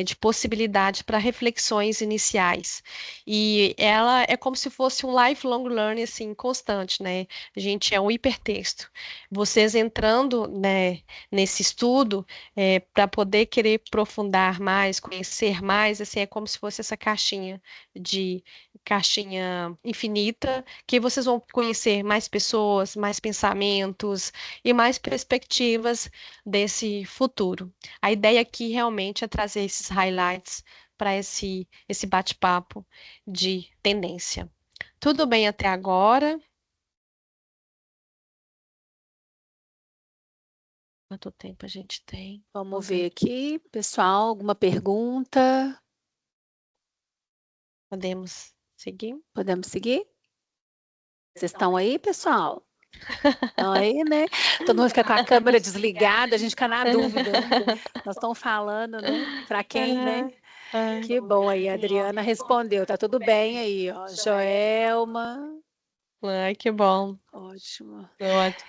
de possibilidade para reflexões iniciais. E ela é como se fosse um lifelong learning, assim, constante, né? A gente é um hipertexto. Vocês entrando, né, nesse estudo, para poder querer aprofundar mais, conhecer mais, assim, é como se fosse essa caixinha infinita, que vocês vão conhecer mais pessoas, mais pensamentos e mais perspectivas desse futuro. A ideia aqui realmente é trazer esses highlights para esse bate-papo de tendência. Tudo bem até agora? Quanto tempo a gente tem? Vamos ver aqui, pessoal, alguma pergunta? Podemos seguir? Podemos seguir? Vocês estão aí, pessoal? Estão aí, né? Todo mundo fica com a câmera desligada, a gente fica na dúvida, né? Nós estamos falando, né? Para quem, né? Que bom aí, a Adriana respondeu, tá tudo bem aí, ó. Joelma, Ai, que bom. Ótimo. Ótimo.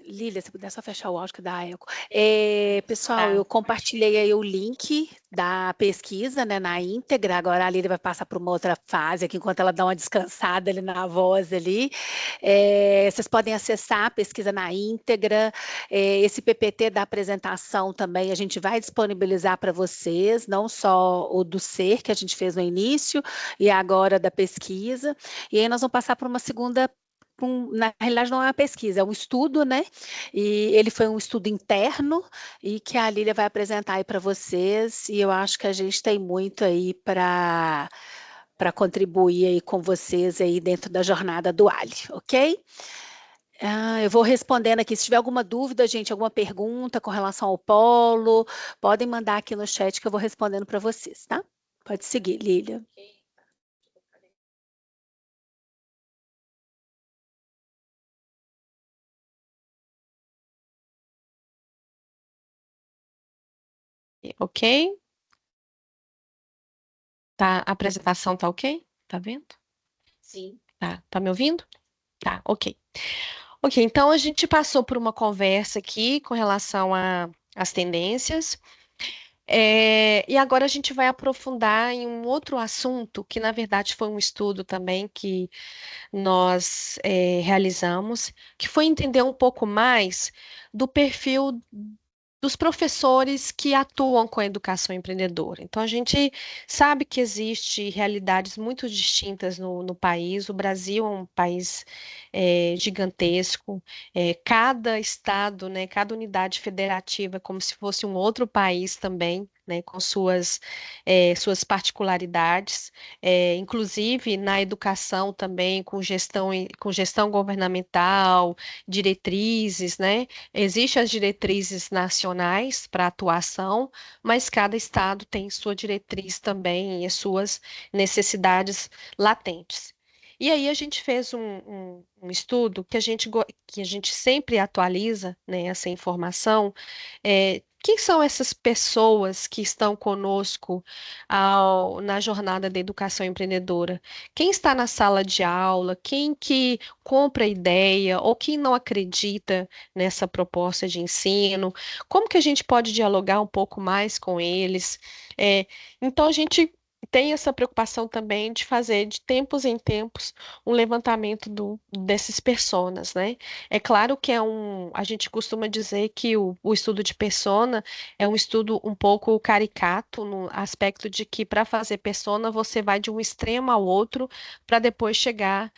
Lília, se puder só fechar o áudio que dá eco. Pessoal, Tá. eu compartilhei aí o link da pesquisa, né, na íntegra. Agora a Lília vai passar para uma outra fase aqui, enquanto ela dá uma descansada ali na voz ali. Vocês podem acessar a pesquisa na íntegra. Esse PPT da apresentação também a gente vai disponibilizar para vocês, não só o do SER, que a gente fez no início, e agora da pesquisa. E aí nós vamos passar para uma segunda. Na realidade, não é uma pesquisa, é um estudo, né? E ele foi um estudo interno e que a Lília vai apresentar aí para vocês. E eu acho que a gente tem muito aí para contribuir aí com vocês aí dentro da jornada do Ali, ok? Eu vou respondendo aqui. Se tiver alguma dúvida, gente, alguma pergunta com relação ao polo, podem mandar aqui no chat que eu vou respondendo para vocês, tá? Pode seguir, Lília. Ok? Tá, a apresentação tá ok? Tá vendo? Sim. Tá me ouvindo? Tá, ok. Ok, então a gente passou por uma conversa aqui com relação às tendências, e agora a gente vai aprofundar em um outro assunto, que na verdade foi um estudo também que nós realizamos, que foi entender um pouco mais do perfil dos professores que atuam com a educação empreendedora. Então, a gente sabe que existe realidades muito distintas no país. O Brasil é um país gigantesco. Cada estado, né, cada unidade federativa é como se fosse um outro país também, né, com suas particularidades. Inclusive na educação também, com gestão governamental, diretrizes, né? Existem as diretrizes nacionais para atuação, mas cada estado tem sua diretriz também e as suas necessidades latentes. E aí a gente fez um estudo que a gente sempre atualiza, né, essa informação. Quem são essas pessoas que estão conosco na jornada da educação empreendedora? Quem está na sala de aula? Quem que compra a ideia ou quem não acredita nessa proposta de ensino? Como que a gente pode dialogar um pouco mais com eles? É, então, a gente tem essa preocupação também de fazer, de tempos em tempos, um levantamento desses personas, né? É claro que a gente costuma dizer que o estudo de persona é um estudo um pouco caricato, no aspecto de que para fazer persona você vai de um extremo ao outro para depois chegar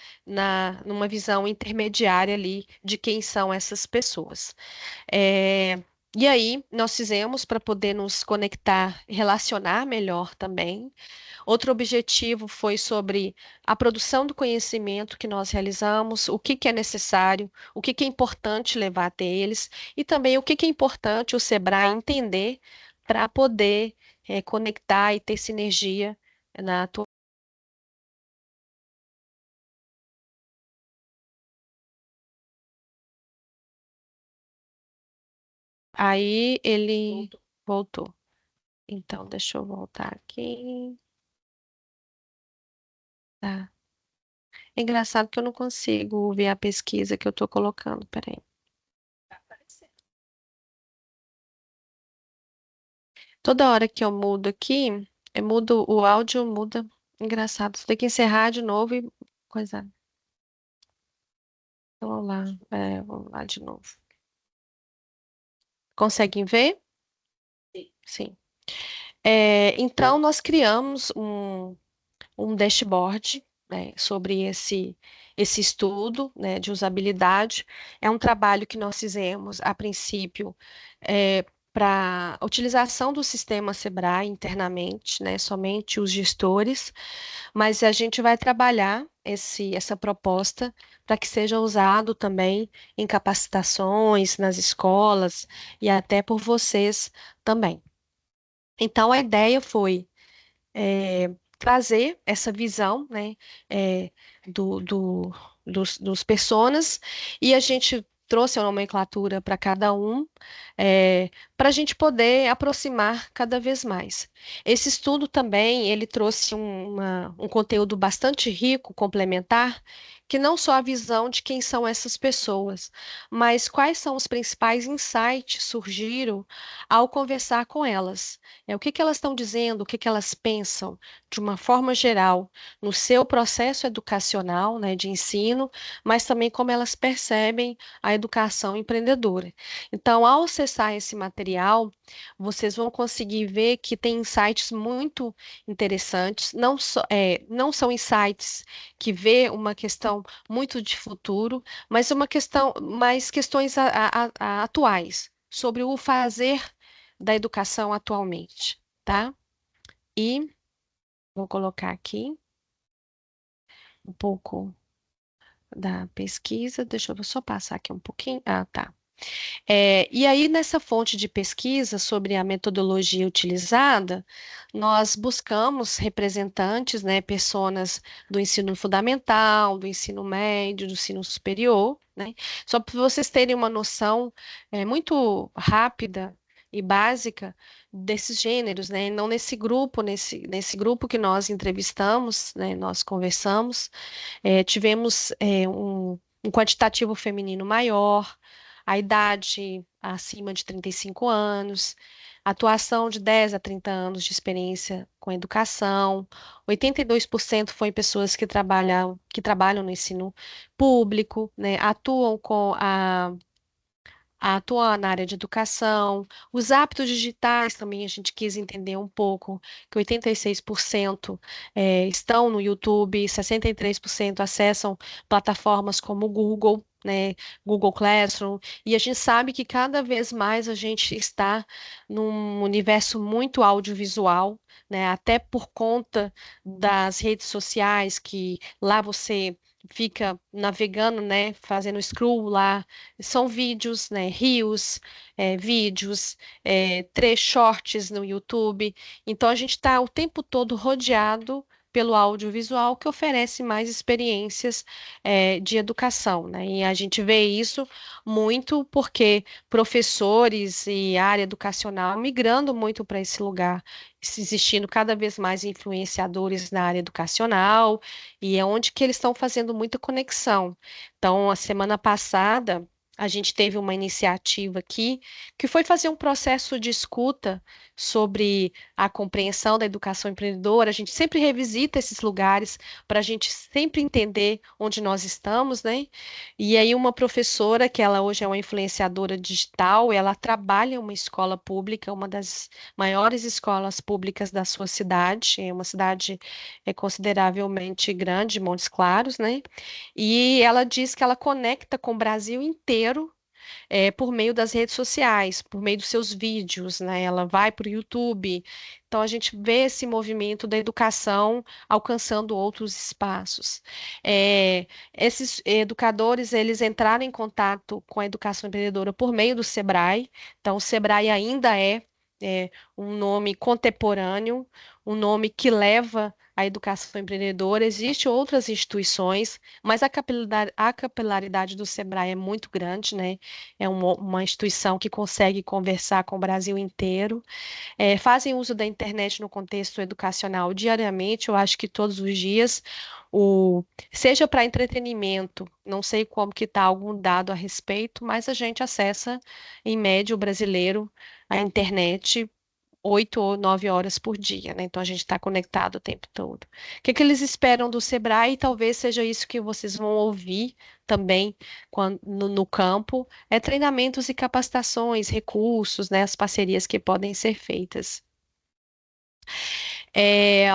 numa visão intermediária ali de quem são essas pessoas. E aí, nós fizemos para poder nos conectar, relacionar melhor também. Outro objetivo foi sobre a produção do conhecimento que nós realizamos, o que que é necessário, o que que é importante levar até eles, e também o que que é importante o Sebrae entender para poder conectar e ter sinergia na atuação. Aí ele voltou. Então, deixa eu voltar aqui. Tá. É engraçado que eu não consigo ver a pesquisa que eu estou colocando. Peraí. Toda hora que eu mudo aqui, eu mudo o áudio, muda. Engraçado. Você tem que encerrar de novo e coisa. Então, vamos lá de novo. Conseguem ver? Sim. Então, nós criamos um dashboard, né, sobre esse estudo, né, de usabilidade. É um trabalho que nós fizemos, a princípio, para utilização do sistema Sebrae internamente, né, somente os gestores, mas a gente vai trabalhar essa proposta para que seja usado também em capacitações, nas escolas e até por vocês também. Então, a ideia foi trazer essa visão, né, é, do, do- dos personas, e a gente trouxe a nomenclatura para cada um, para a gente poder aproximar cada vez mais. Esse estudo também, ele trouxe um conteúdo bastante rico, complementar, que não só a visão de quem são essas pessoas, mas quais são os principais insights surgiram ao conversar com elas. O que que elas estão dizendo, o que que elas pensam, de uma forma geral, no seu processo educacional, né, de ensino, mas também como elas percebem a educação empreendedora. Então, ao acessar esse material, vocês vão conseguir ver que tem insights muito interessantes, não são insights que vê uma questão muito de futuro, mas mais questões atuais, sobre o fazer da educação atualmente, tá? E vou colocar aqui um pouco da pesquisa, deixa eu só passar aqui um pouquinho. Ah, tá. E aí, nessa fonte de pesquisa sobre a metodologia utilizada, nós buscamos representantes, né, personas do ensino fundamental, do ensino médio, do ensino superior, né, só para vocês terem uma noção muito rápida e básica desses gêneros, né, não nesse grupo que nós entrevistamos, né, nós conversamos, tivemos um quantitativo feminino maior, a idade acima de 35 anos, atuação de 10 a 30 anos de experiência com educação, 82% foi pessoas que trabalham no ensino público, né, atuam na área de educação. Os hábitos digitais também a gente quis entender um pouco, que 86% estão no YouTube, 63% acessam plataformas como o Google, né, Google Classroom, e a gente sabe que cada vez mais a gente está num universo muito audiovisual, né, até por conta das redes sociais, que lá você fica navegando, né, fazendo scroll lá, são vídeos, né, reels, vídeos, shorts no YouTube. Então a gente está o tempo todo rodeado pelo audiovisual que oferece mais experiências de educação, né? E a gente vê isso muito porque professores e área educacional migrando muito para esse lugar, existindo cada vez mais influenciadores na área educacional, e é onde que eles estão fazendo muita conexão. Então, a semana passada, a gente teve uma iniciativa aqui que foi fazer um processo de escuta sobre a compreensão da educação empreendedora. A gente sempre revisita esses lugares para a gente sempre entender onde nós estamos, né? E aí, uma professora, que ela hoje é uma influenciadora digital, ela trabalha em uma escola pública, uma das maiores escolas públicas da sua cidade, é uma cidade consideravelmente grande, Montes Claros, né? E ela diz que ela conecta com o Brasil inteiro por meio das redes sociais, por meio dos seus vídeos, né? Ela vai para o YouTube. Então a gente vê esse movimento da educação alcançando outros espaços. Esses educadores, eles entraram em contato com a educação empreendedora por meio do Sebrae. Então o Sebrae ainda é um nome contemporâneo, um nome que leva a educação empreendedora. Existem outras instituições, mas a capilaridade do Sebrae é muito grande, né? É uma instituição que consegue conversar com o Brasil inteiro. Fazem uso da internet no contexto educacional diariamente, eu acho que todos os dias, seja para entretenimento, não sei como que está algum dado a respeito, mas a gente acessa, em média, o brasileiro, a internet 8 ou 9 horas por dia, né? Então a gente está conectado o tempo todo. O que que eles esperam do Sebrae? E talvez seja isso que vocês vão ouvir também no campo, treinamentos e capacitações, recursos, né? As parcerias que podem ser feitas. É,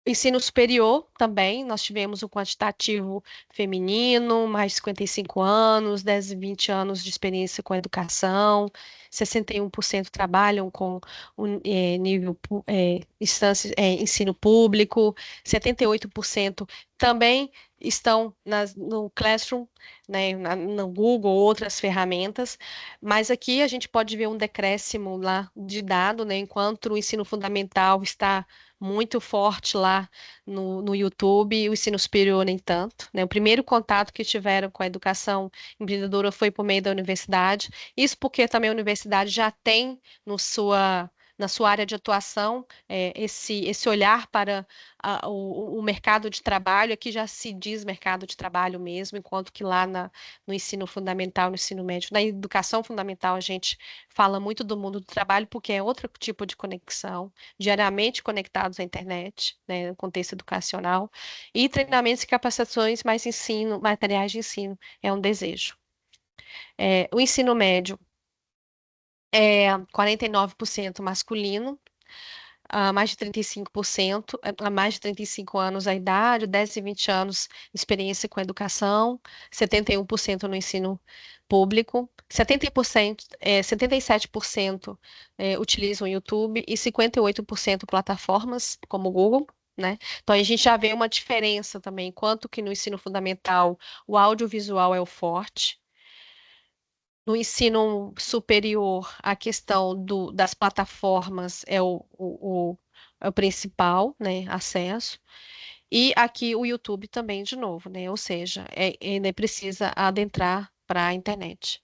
Ensino superior também, nós tivemos um quantitativo feminino, mais de 55 anos, 10 e 20 anos de experiência com educação, 61% trabalham com nível ensino público, 78% também estão no Classroom, né, no Google, outras ferramentas, mas aqui a gente pode ver um decréscimo lá de dado, né, enquanto o ensino fundamental está muito forte lá no YouTube, e o ensino superior nem tanto, né? O primeiro contato que tiveram com a educação empreendedora foi por meio da universidade, isso porque também a universidade já tem na sua área de atuação, esse olhar para o mercado de trabalho. Aqui já se diz mercado de trabalho mesmo, enquanto que lá no ensino fundamental, no ensino médio, na educação fundamental, a gente fala muito do mundo do trabalho, porque é outro tipo de conexão, diariamente conectados à internet, né, no contexto educacional, e treinamentos e capacitações, mais ensino, materiais de ensino, é um desejo. O ensino médio é 49% masculino, a mais de 35%, a mais de 35 anos a idade, 10 e 20 anos de experiência com educação, 71% no ensino público, 77% utilizam o YouTube e 58% plataformas como o Google, né? Então a gente já vê uma diferença também, enquanto que no ensino fundamental o audiovisual é o forte. No ensino superior, a questão das plataformas é é o principal, né, acesso. E aqui o YouTube também, de novo, né? Ou seja, ainda precisa adentrar para a internet.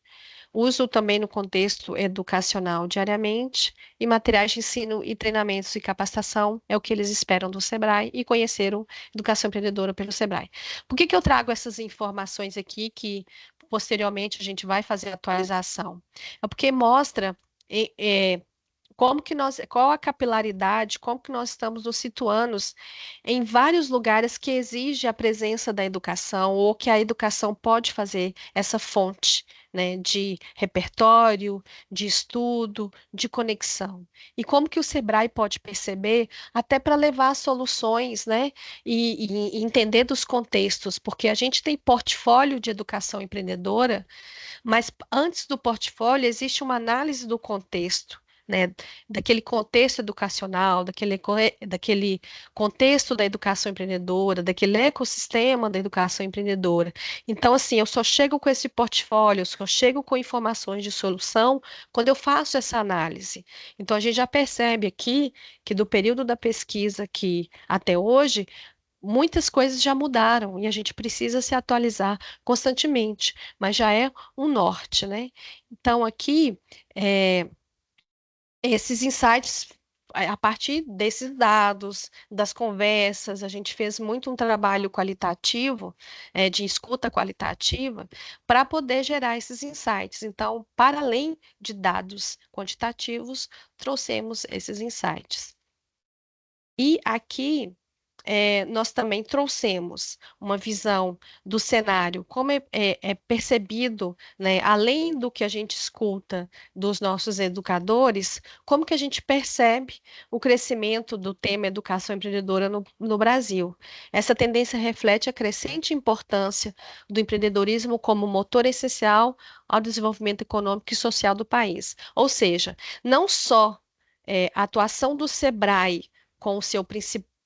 Uso também no contexto educacional diariamente, e materiais de ensino e treinamentos e capacitação é o que eles esperam do Sebrae e conheceram educação empreendedora pelo Sebrae. Por que eu trago essas informações aqui que posteriormente a gente vai fazer a atualização? É porque mostra como que qual a capilaridade, como que nós estamos nos situando em vários lugares que exige a presença da educação, ou que a educação pode fazer essa fonte, né, de repertório, de estudo, de conexão. E como que o Sebrae pode perceber, até para levar soluções, né, e entender dos contextos, porque a gente tem portfólio de educação empreendedora, mas antes do portfólio existe uma análise do contexto, né, daquele contexto educacional, daquele contexto da educação empreendedora, daquele ecossistema da educação empreendedora. Então, assim, eu só chego com esse portfólio, eu só chego com informações de solução quando eu faço essa análise. Então, a gente já percebe aqui que do período da pesquisa aqui até hoje, muitas coisas já mudaram e a gente precisa se atualizar constantemente, mas já é um norte, né? Então, aqui, esses insights, a partir desses dados, das conversas, a gente fez muito um trabalho qualitativo, de escuta qualitativa, para poder gerar esses insights. Então, para além de dados quantitativos, trouxemos esses insights. E aqui, nós também trouxemos uma visão do cenário, como é percebido, né, além do que a gente escuta dos nossos educadores, como que a gente percebe o crescimento do tema educação empreendedora no Brasil. Essa tendência reflete a crescente importância do empreendedorismo como motor essencial ao desenvolvimento econômico e social do país. Ou seja, não só a atuação do SEBRAE com o seu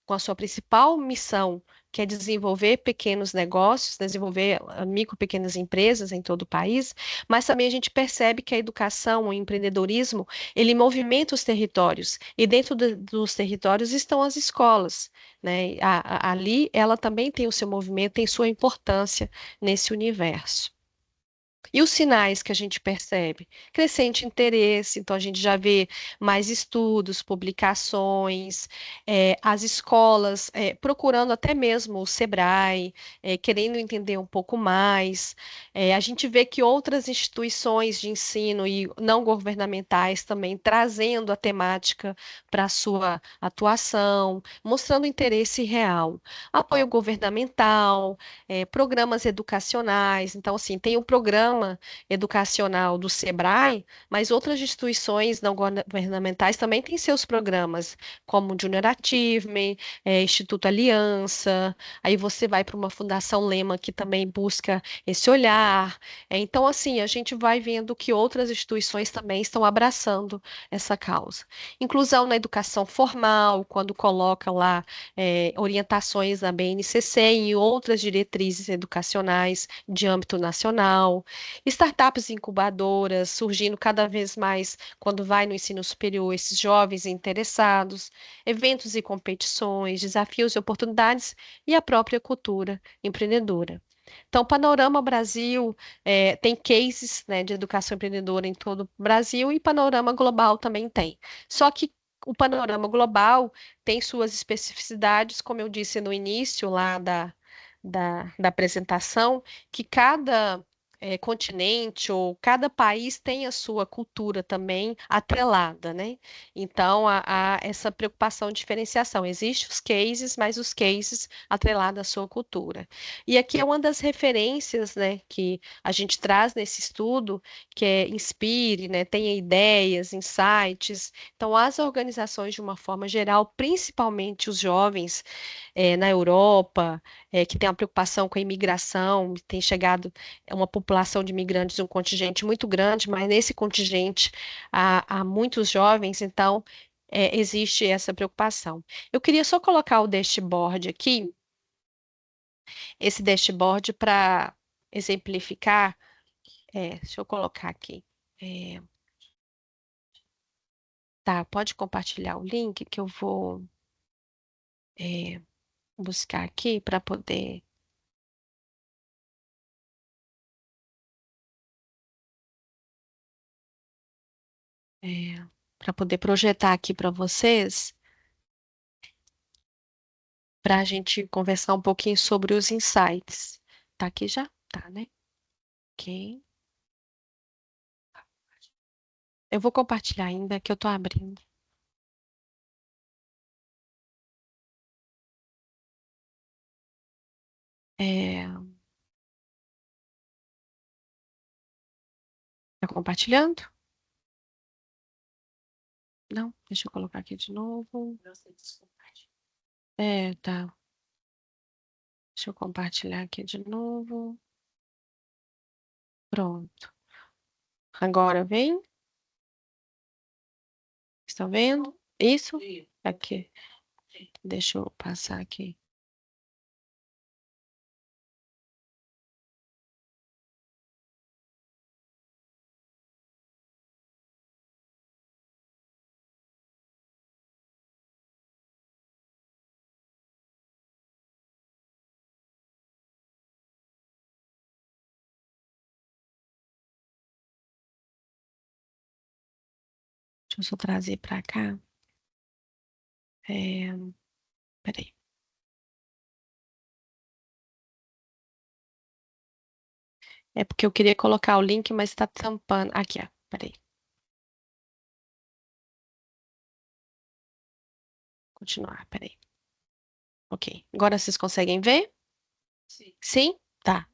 com a sua principal missão, que é desenvolver pequenos negócios, desenvolver micro, pequenas empresas em todo o país, mas também a gente percebe que a educação, o empreendedorismo, ele movimenta os territórios, e dentro dos territórios estão as escolas, né? Ali ela também tem o seu movimento, tem sua importância nesse universo. E os sinais que a gente percebe? Crescente interesse, então a gente já vê mais estudos, publicações, as escolas procurando até mesmo o Sebrae, querendo entender um pouco mais. A gente vê que outras instituições de ensino e não governamentais também trazendo a temática para a sua atuação, mostrando interesse real. Apoio governamental, programas educacionais, então assim, tem o programa programa educacional do SEBRAE, mas outras instituições não governamentais também têm seus programas, como o Junior Achievement, Instituto Aliança, aí você vai para uma Fundação Lema que também busca esse olhar. Então, assim, a gente vai vendo que outras instituições também estão abraçando essa causa. Inclusão na educação formal, quando coloca lá orientações na BNCC e outras diretrizes educacionais de âmbito nacional, startups incubadoras surgindo cada vez mais quando vai no ensino superior, esses jovens interessados, eventos e competições, desafios e oportunidades e a própria cultura empreendedora. Então, Panorama Brasil tem cases, né, de educação empreendedora em todo o Brasil e Panorama Global também tem. Só que o panorama global tem suas especificidades, como eu disse no início lá da apresentação, que cada continente ou cada país tem a sua cultura também atrelada, né? Então, há essa preocupação de diferenciação. Existem os cases, mas os cases atrelados à sua cultura. E aqui é uma das referências, né, que a gente traz nesse estudo, que é Inspire, né, tenha ideias, insights. Então, as organizações, de uma forma geral, principalmente os jovens na Europa, que tem uma preocupação com a imigração, tem chegado uma população de imigrantes, um contingente muito grande, mas nesse contingente há muitos jovens, então existe essa preocupação. Eu queria só colocar o dashboard aqui, esse dashboard para exemplificar. Deixa eu colocar aqui. Tá, pode compartilhar o link que eu vou buscar aqui para poder. Para poder projetar aqui para vocês, para a gente conversar um pouquinho sobre os insights. Tá aqui já? Tá, né? Ok. Eu vou compartilhar ainda que eu estou abrindo. Tá compartilhando? Não? Deixa eu colocar aqui de novo. Tá. Deixa eu compartilhar aqui de novo. Pronto. Agora vem. Estão vendo? Isso? Aqui. Deixa eu passar aqui. Deixa eu só trazer para cá. Peraí. É porque eu queria colocar o link, mas está tampando. Aqui, ó. Peraí. Continuar, peraí. Ok. Agora vocês conseguem ver? Sim. Sim? Tá.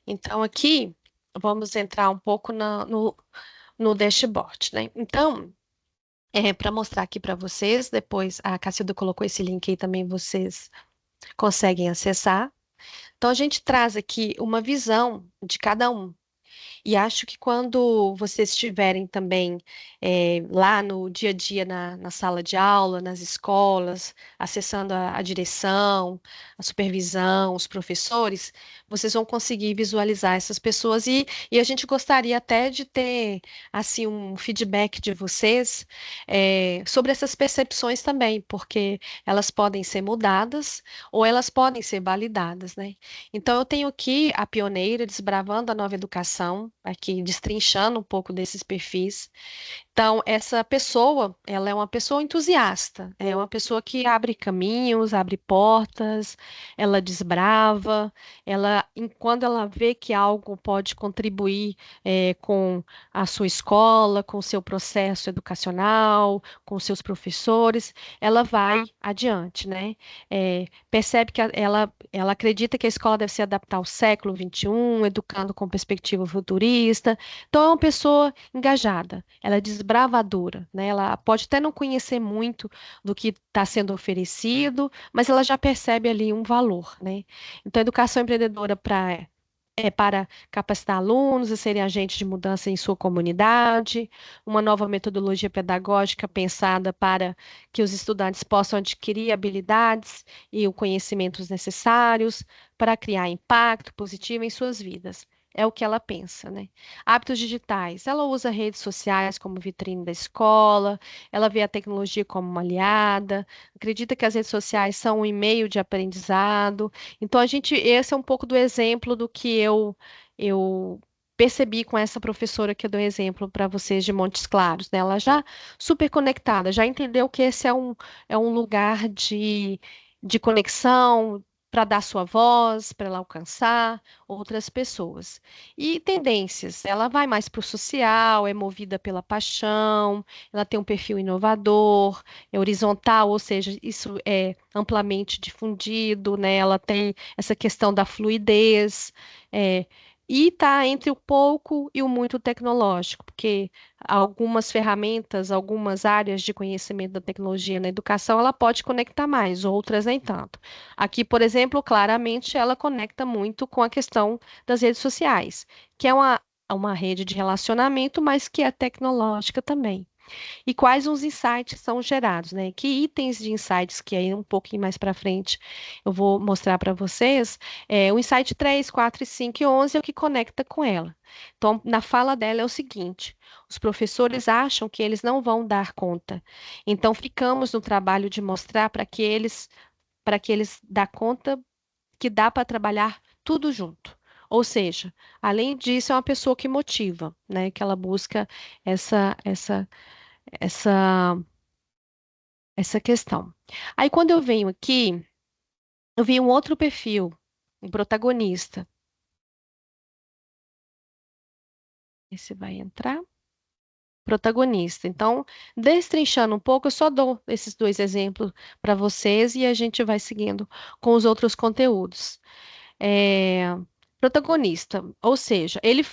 Então, aqui, vamos entrar um pouco no dashboard, né? Então, para mostrar aqui para vocês, depois a Cacilda colocou esse link aí também, vocês conseguem acessar. Então, a gente traz aqui uma visão de cada um. E acho que quando vocês estiverem também lá no dia a dia na sala de aula, nas escolas, acessando a direção, a supervisão, os professores, vocês vão conseguir visualizar essas pessoas e a gente gostaria até de ter assim um feedback de vocês sobre essas percepções também, porque elas podem ser mudadas ou elas podem ser validadas, né? Então, eu tenho aqui a pioneira desbravando a nova educação, aqui destrinchando um pouco desses perfis. Então, essa pessoa, ela é uma pessoa entusiasta, é uma pessoa que abre caminhos, abre portas, ela desbrava, quando ela vê que algo pode contribuir com a sua escola, com o seu processo educacional, com seus professores, ela vai adiante, né? Percebe que ela acredita que a escola deve se adaptar ao século XXI, educando com perspectiva futurista, empreendedorista. Então, é uma pessoa engajada, ela é desbravadora, né? Ela pode até não conhecer muito do que está sendo oferecido, mas ela já percebe ali um valor, né? Então, a educação empreendedora é para capacitar alunos a serem agentes de mudança em sua comunidade, uma nova metodologia pedagógica pensada para que os estudantes possam adquirir habilidades e os conhecimentos necessários para criar impacto positivo em suas vidas. É o que ela pensa, né? Hábitos digitais. Ela usa redes sociais como vitrine da escola, ela vê a tecnologia como uma aliada, acredita que as redes sociais são um meio de aprendizado. Então, esse é um pouco do exemplo do que eu percebi com essa professora que eu dou exemplo para vocês de Montes Claros, né? Ela já super conectada, já entendeu que esse é um lugar de conexão para dar sua voz, para ela alcançar outras pessoas. E tendências, ela vai mais para o social, é movida pela paixão, ela tem um perfil inovador, é horizontal, ou seja, isso é amplamente difundido, né? Ela tem essa questão da fluidez, é, e está entre o pouco e o muito tecnológico, porque algumas ferramentas, algumas áreas de conhecimento da tecnologia na educação, ela pode conectar mais, outras nem tanto. Aqui, por exemplo, claramente ela conecta muito com a questão das redes sociais, que é uma rede de relacionamento, mas que é tecnológica também. E quais os insights são gerados, né? Que itens de insights que aí um pouquinho mais para frente eu vou mostrar para vocês. O insight 3, 4, 5 e 11 é o que conecta com ela. Então, na fala dela é o seguinte: os professores acham que eles não vão dar conta. Então, ficamos no trabalho de mostrar para que eles dá conta que dá para trabalhar tudo junto. Ou seja, além disso, é uma pessoa que motiva, né? Que ela busca essa, essa essa essa questão. Aí quando eu venho aqui, eu vi um outro perfil, um protagonista. Esse vai entrar. Protagonista. Então, destrinchando um pouco, eu só dou esses dois exemplos para vocês e a gente vai seguindo com os outros conteúdos. É, protagonista, ou seja, ele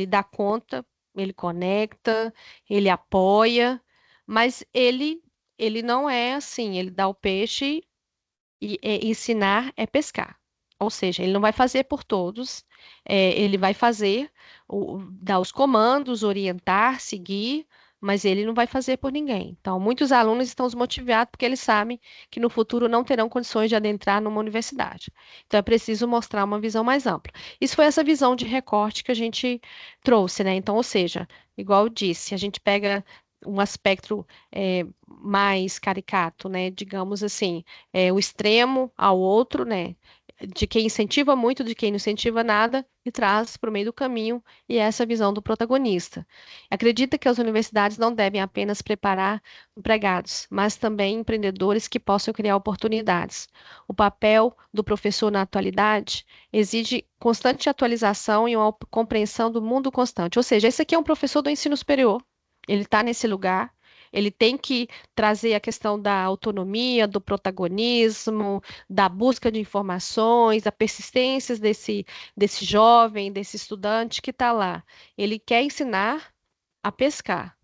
dá conta, ele conecta, ele apoia, mas ele não é assim, ele dá o peixe e ensinar é pescar. Ou seja, ele não vai fazer por todos, ele vai fazer, dar os comandos, orientar, seguir, mas ele não vai fazer por ninguém. Então, muitos alunos estão desmotivados porque eles sabem que no futuro não terão condições de adentrar numa universidade. Então, é preciso mostrar uma visão mais ampla. Isso foi essa visão de recorte que a gente trouxe, né? Então, ou seja, igual eu disse, a gente pega um aspecto mais caricato, né? Digamos assim, o extremo ao outro, né? De quem incentiva muito, de quem não incentiva nada, e traz para o meio do caminho, e essa visão do protagonista. Acredita que as universidades não devem apenas preparar empregados, mas também empreendedores que possam criar oportunidades. O papel do professor na atualidade exige constante atualização e uma compreensão do mundo constante. Ou seja, esse aqui é um professor do ensino superior, ele está nesse lugar. Ele tem que trazer a questão da autonomia, do protagonismo, da busca de informações, da persistência desse jovem, desse estudante que está lá. Ele quer ensinar a pescar.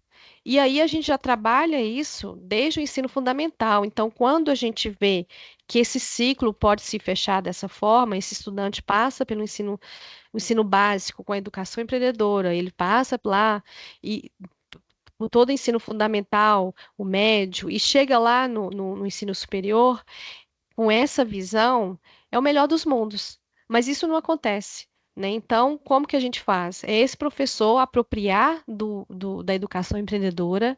E aí a gente já trabalha isso desde o ensino fundamental. Então, quando a gente vê que esse ciclo pode se fechar dessa forma, esse estudante passa pelo ensino básico com a educação empreendedora, ele passa lá e por todo o ensino fundamental, o médio, e chega lá no ensino superior, com essa visão, é o melhor dos mundos. Mas isso não acontece, né? Então, como que a gente faz? É esse professor apropriar da educação empreendedora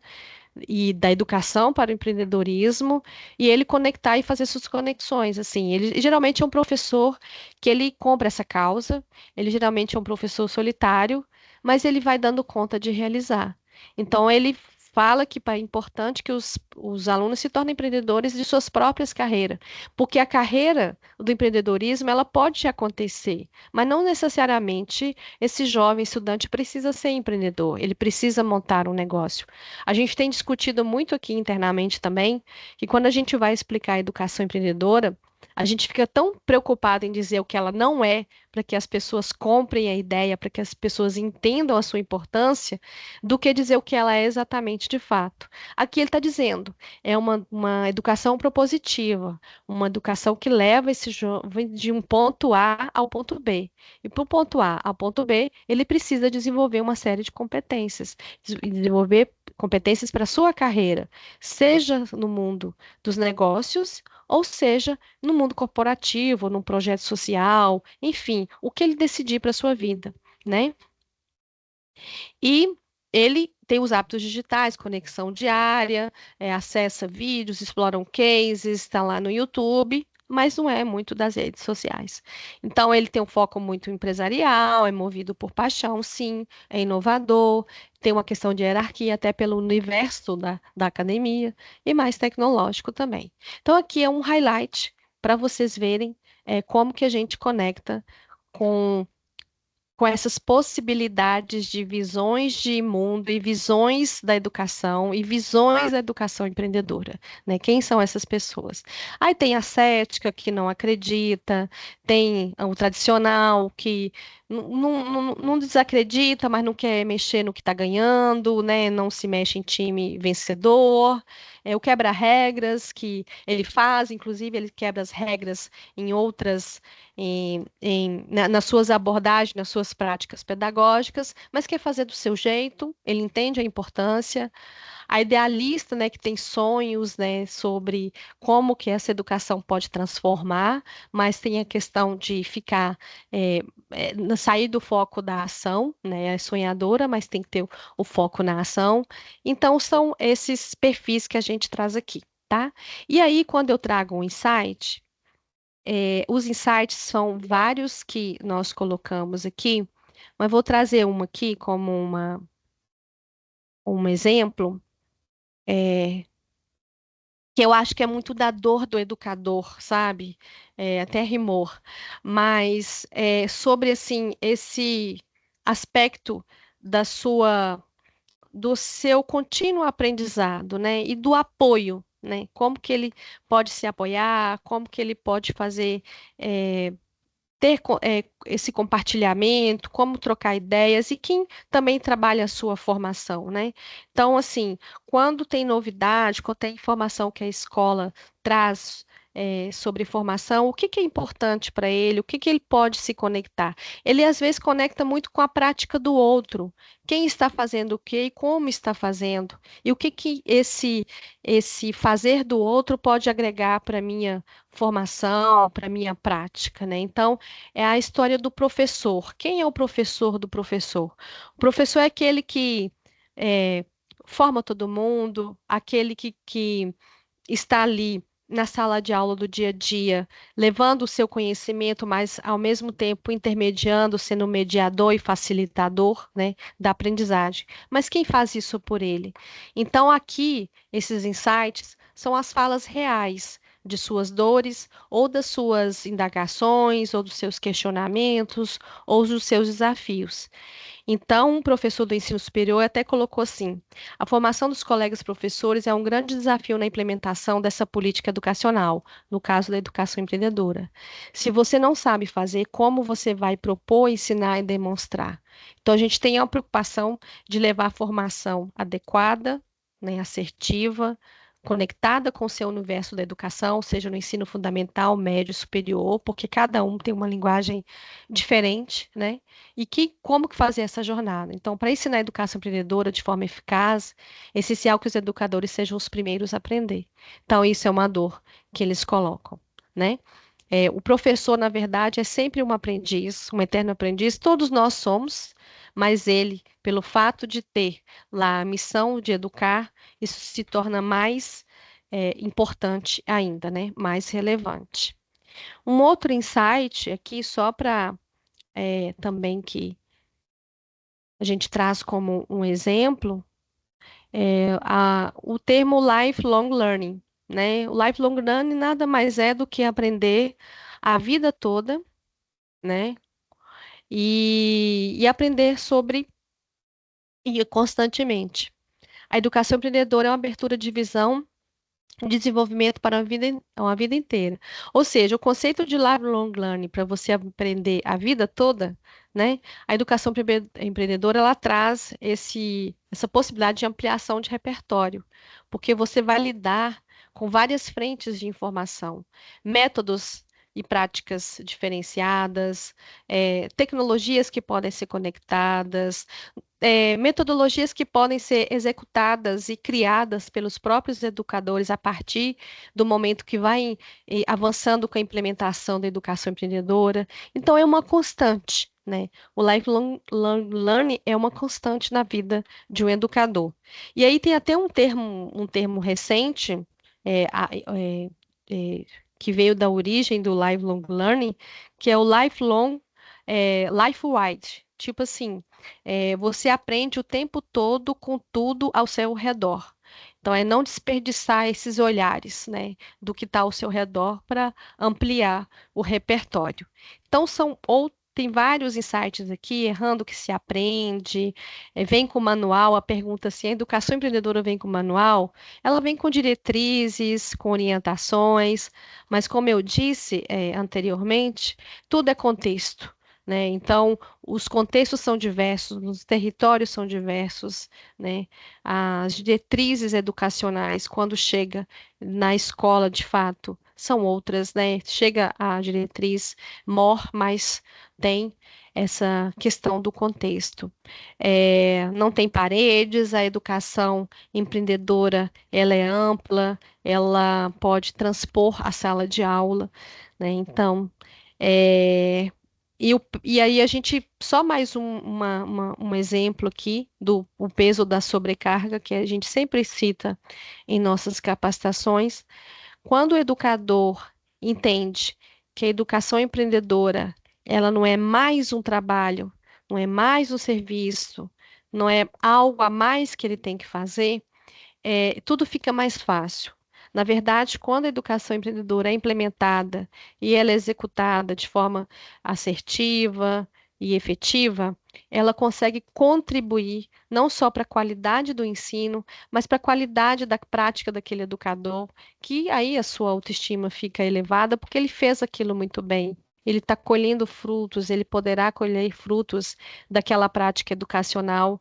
e da educação para o empreendedorismo e ele conectar e fazer suas conexões, assim. Ele geralmente é um professor que ele compra essa causa, ele geralmente é um professor solitário, mas ele vai dando conta de realizar. Então, ele fala que é importante que os alunos se tornem empreendedores de suas próprias carreiras, porque a carreira do empreendedorismo ela pode acontecer, mas não necessariamente esse jovem estudante precisa ser empreendedor, ele precisa montar um negócio. A gente tem discutido muito aqui internamente também que quando a gente vai explicar a educação empreendedora, A gente fica tão preocupado em dizer o que ela não é, para que as pessoas comprem a ideia, para que as pessoas entendam a sua importância, do que dizer o que ela é exatamente de fato. Aqui ele está dizendo, é uma educação propositiva, uma educação que leva esse jovem de um ponto A ao ponto B. E para o ponto A ao ponto B, ele precisa desenvolver uma série de competências, desenvolver competências para a sua carreira, seja no mundo dos negócios, ou seja, no mundo corporativo, num projeto social, enfim, o que ele decidir para a sua vida, né? E ele tem os hábitos digitais, conexão diária, acessa vídeos, explora cases, está lá no YouTube, mas não é muito das redes sociais. Então, ele tem um foco muito empresarial, é movido por paixão, sim, é inovador, tem uma questão de hierarquia, até pelo universo da academia, e mais tecnológico também. Então, aqui é um highlight para vocês verem como que a gente conecta com essas possibilidades de visões de mundo e visões da educação e visões da educação empreendedora, né? Quem são essas pessoas? Aí tem a cética que não acredita, tem o tradicional que não desacredita, mas não quer mexer no que está ganhando, né? Não se mexe em time vencedor. É o quebra-regras que ele faz, inclusive ele quebra as regras em outras nas suas abordagens, nas suas práticas pedagógicas, mas quer fazer do seu jeito, ele entende a importância. A idealista, né, que tem sonhos, né, sobre como que essa educação pode transformar, mas tem a questão de ficar, sair do foco da ação, né, é sonhadora, mas tem que ter o foco na ação. Então, são esses perfis que a gente traz aqui, tá? E aí, quando eu trago um insight, os insights são vários que nós colocamos aqui, mas vou trazer uma aqui como um exemplo, que eu acho que é muito da dor do educador, sabe? Até rimou, mas sobre assim esse aspecto da sua do seu contínuo aprendizado, né? E do apoio, né? Como que ele pode se apoiar, como que ele pode fazer eh, ter esse compartilhamento, como trocar ideias e quem também trabalha a sua formação, né? Então, assim, quando tem novidade, quando tem informação que a escola traz sobre formação, o que que é importante para ele, o que que ele pode se conectar? Ele às vezes conecta muito com a prática do outro, quem está fazendo o quê e como está fazendo, e o que que esse fazer do outro pode agregar para minha formação, para minha prática, né? Então, é a história do professor. Quem é o professor do professor? O professor é aquele que é, forma todo mundo, aquele que está ali na sala de aula do dia a dia, levando o seu conhecimento, mas ao mesmo tempo intermediando, sendo mediador e facilitador, né, da aprendizagem. Mas quem faz isso por ele? Então, aqui, esses insights são as falas reais de suas dores, ou das suas indagações, ou dos seus questionamentos, ou dos seus desafios. Então, um professor do ensino superior até colocou assim: a formação dos colegas professores é um grande desafio na implementação dessa política educacional, no caso da educação empreendedora. Se você não sabe fazer, como você vai propor, ensinar e demonstrar? Então, a gente tem a preocupação de levar a formação adequada, né, assertiva, conectada com o seu universo da educação, seja no ensino fundamental, médio, superior, porque cada um tem uma linguagem diferente, né? E como que fazer essa jornada? Então, para ensinar a educação empreendedora de forma eficaz, é essencial que os educadores sejam os primeiros a aprender. Então, isso é uma dor que eles colocam, né? O professor, na verdade, é sempre um aprendiz, um eterno aprendiz, todos nós somos, mas ele, pelo fato de ter lá a missão de educar, isso se torna mais importante ainda, né? Mais relevante. Um outro insight aqui, só para também que a gente traz como um exemplo, o termo lifelong learning, né? O lifelong learning nada mais é do que aprender a vida toda, né? E aprender sobre e constantemente. A educação empreendedora é uma abertura de visão desenvolvimento para uma vida inteira. Ou seja, o conceito de lifelong learning para você aprender a vida toda, né? A educação empreendedora ela traz essa possibilidade de ampliação de repertório, porque você vai lidar com várias frentes de informação, métodos e práticas diferenciadas, tecnologias que podem ser conectadas, metodologias que podem ser executadas e criadas pelos próprios educadores a partir do momento que vai avançando com a implementação da educação empreendedora. Então, é uma constante, né? O lifelong learning é uma constante na vida de um educador. E aí tem até um termo recente, é, a- é, é, que veio da origem do lifelong learning, que é o life-wide. Tipo assim, você aprende o tempo todo com tudo ao seu redor. Então, é não desperdiçar esses olhares, né, do que está ao seu redor para ampliar o repertório. Então, tem vários insights aqui, errando que se aprende, vem com manual, a pergunta se a educação empreendedora vem com manual, ela vem com diretrizes, com orientações, mas como eu disse, anteriormente, tudo é contexto, né? Então, os contextos são diversos, os territórios são diversos, né? As diretrizes educacionais, quando chega na escola, de fato, são outras, né? Chega a diretriz MOR, mas tem essa questão do contexto. Não tem paredes, a educação empreendedora, ela é ampla, ela pode transpor a sala de aula, né? Então, é, e aí a gente, só mais um exemplo aqui do o peso da sobrecarga, que a gente sempre cita em nossas capacitações. Quando o educador entende que a educação empreendedora, ela não é mais um trabalho, não é mais um serviço, não é algo a mais que ele tem que fazer, tudo fica mais fácil. Na verdade, quando a educação empreendedora é implementada e ela é executada de forma assertiva e efetiva, ela consegue contribuir não só para a qualidade do ensino, mas para a qualidade da prática daquele educador, que aí a sua autoestima fica elevada porque ele fez aquilo muito bem. Ele está colhendo frutos, ele poderá colher frutos daquela prática educacional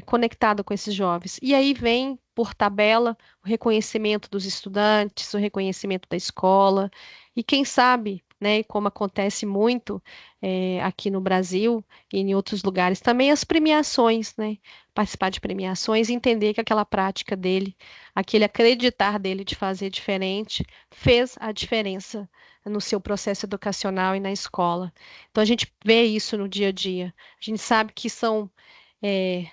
conectada com esses jovens. E aí vem, por tabela, o reconhecimento dos estudantes, o reconhecimento da escola, e quem sabe, né, como acontece muito aqui no Brasil e em outros lugares, também as premiações, né? Participar de premiações e entender que aquela prática dele, aquele acreditar dele de fazer diferente, fez a diferença no seu processo educacional e na escola. Então a gente vê isso no dia a dia. A gente sabe que são é,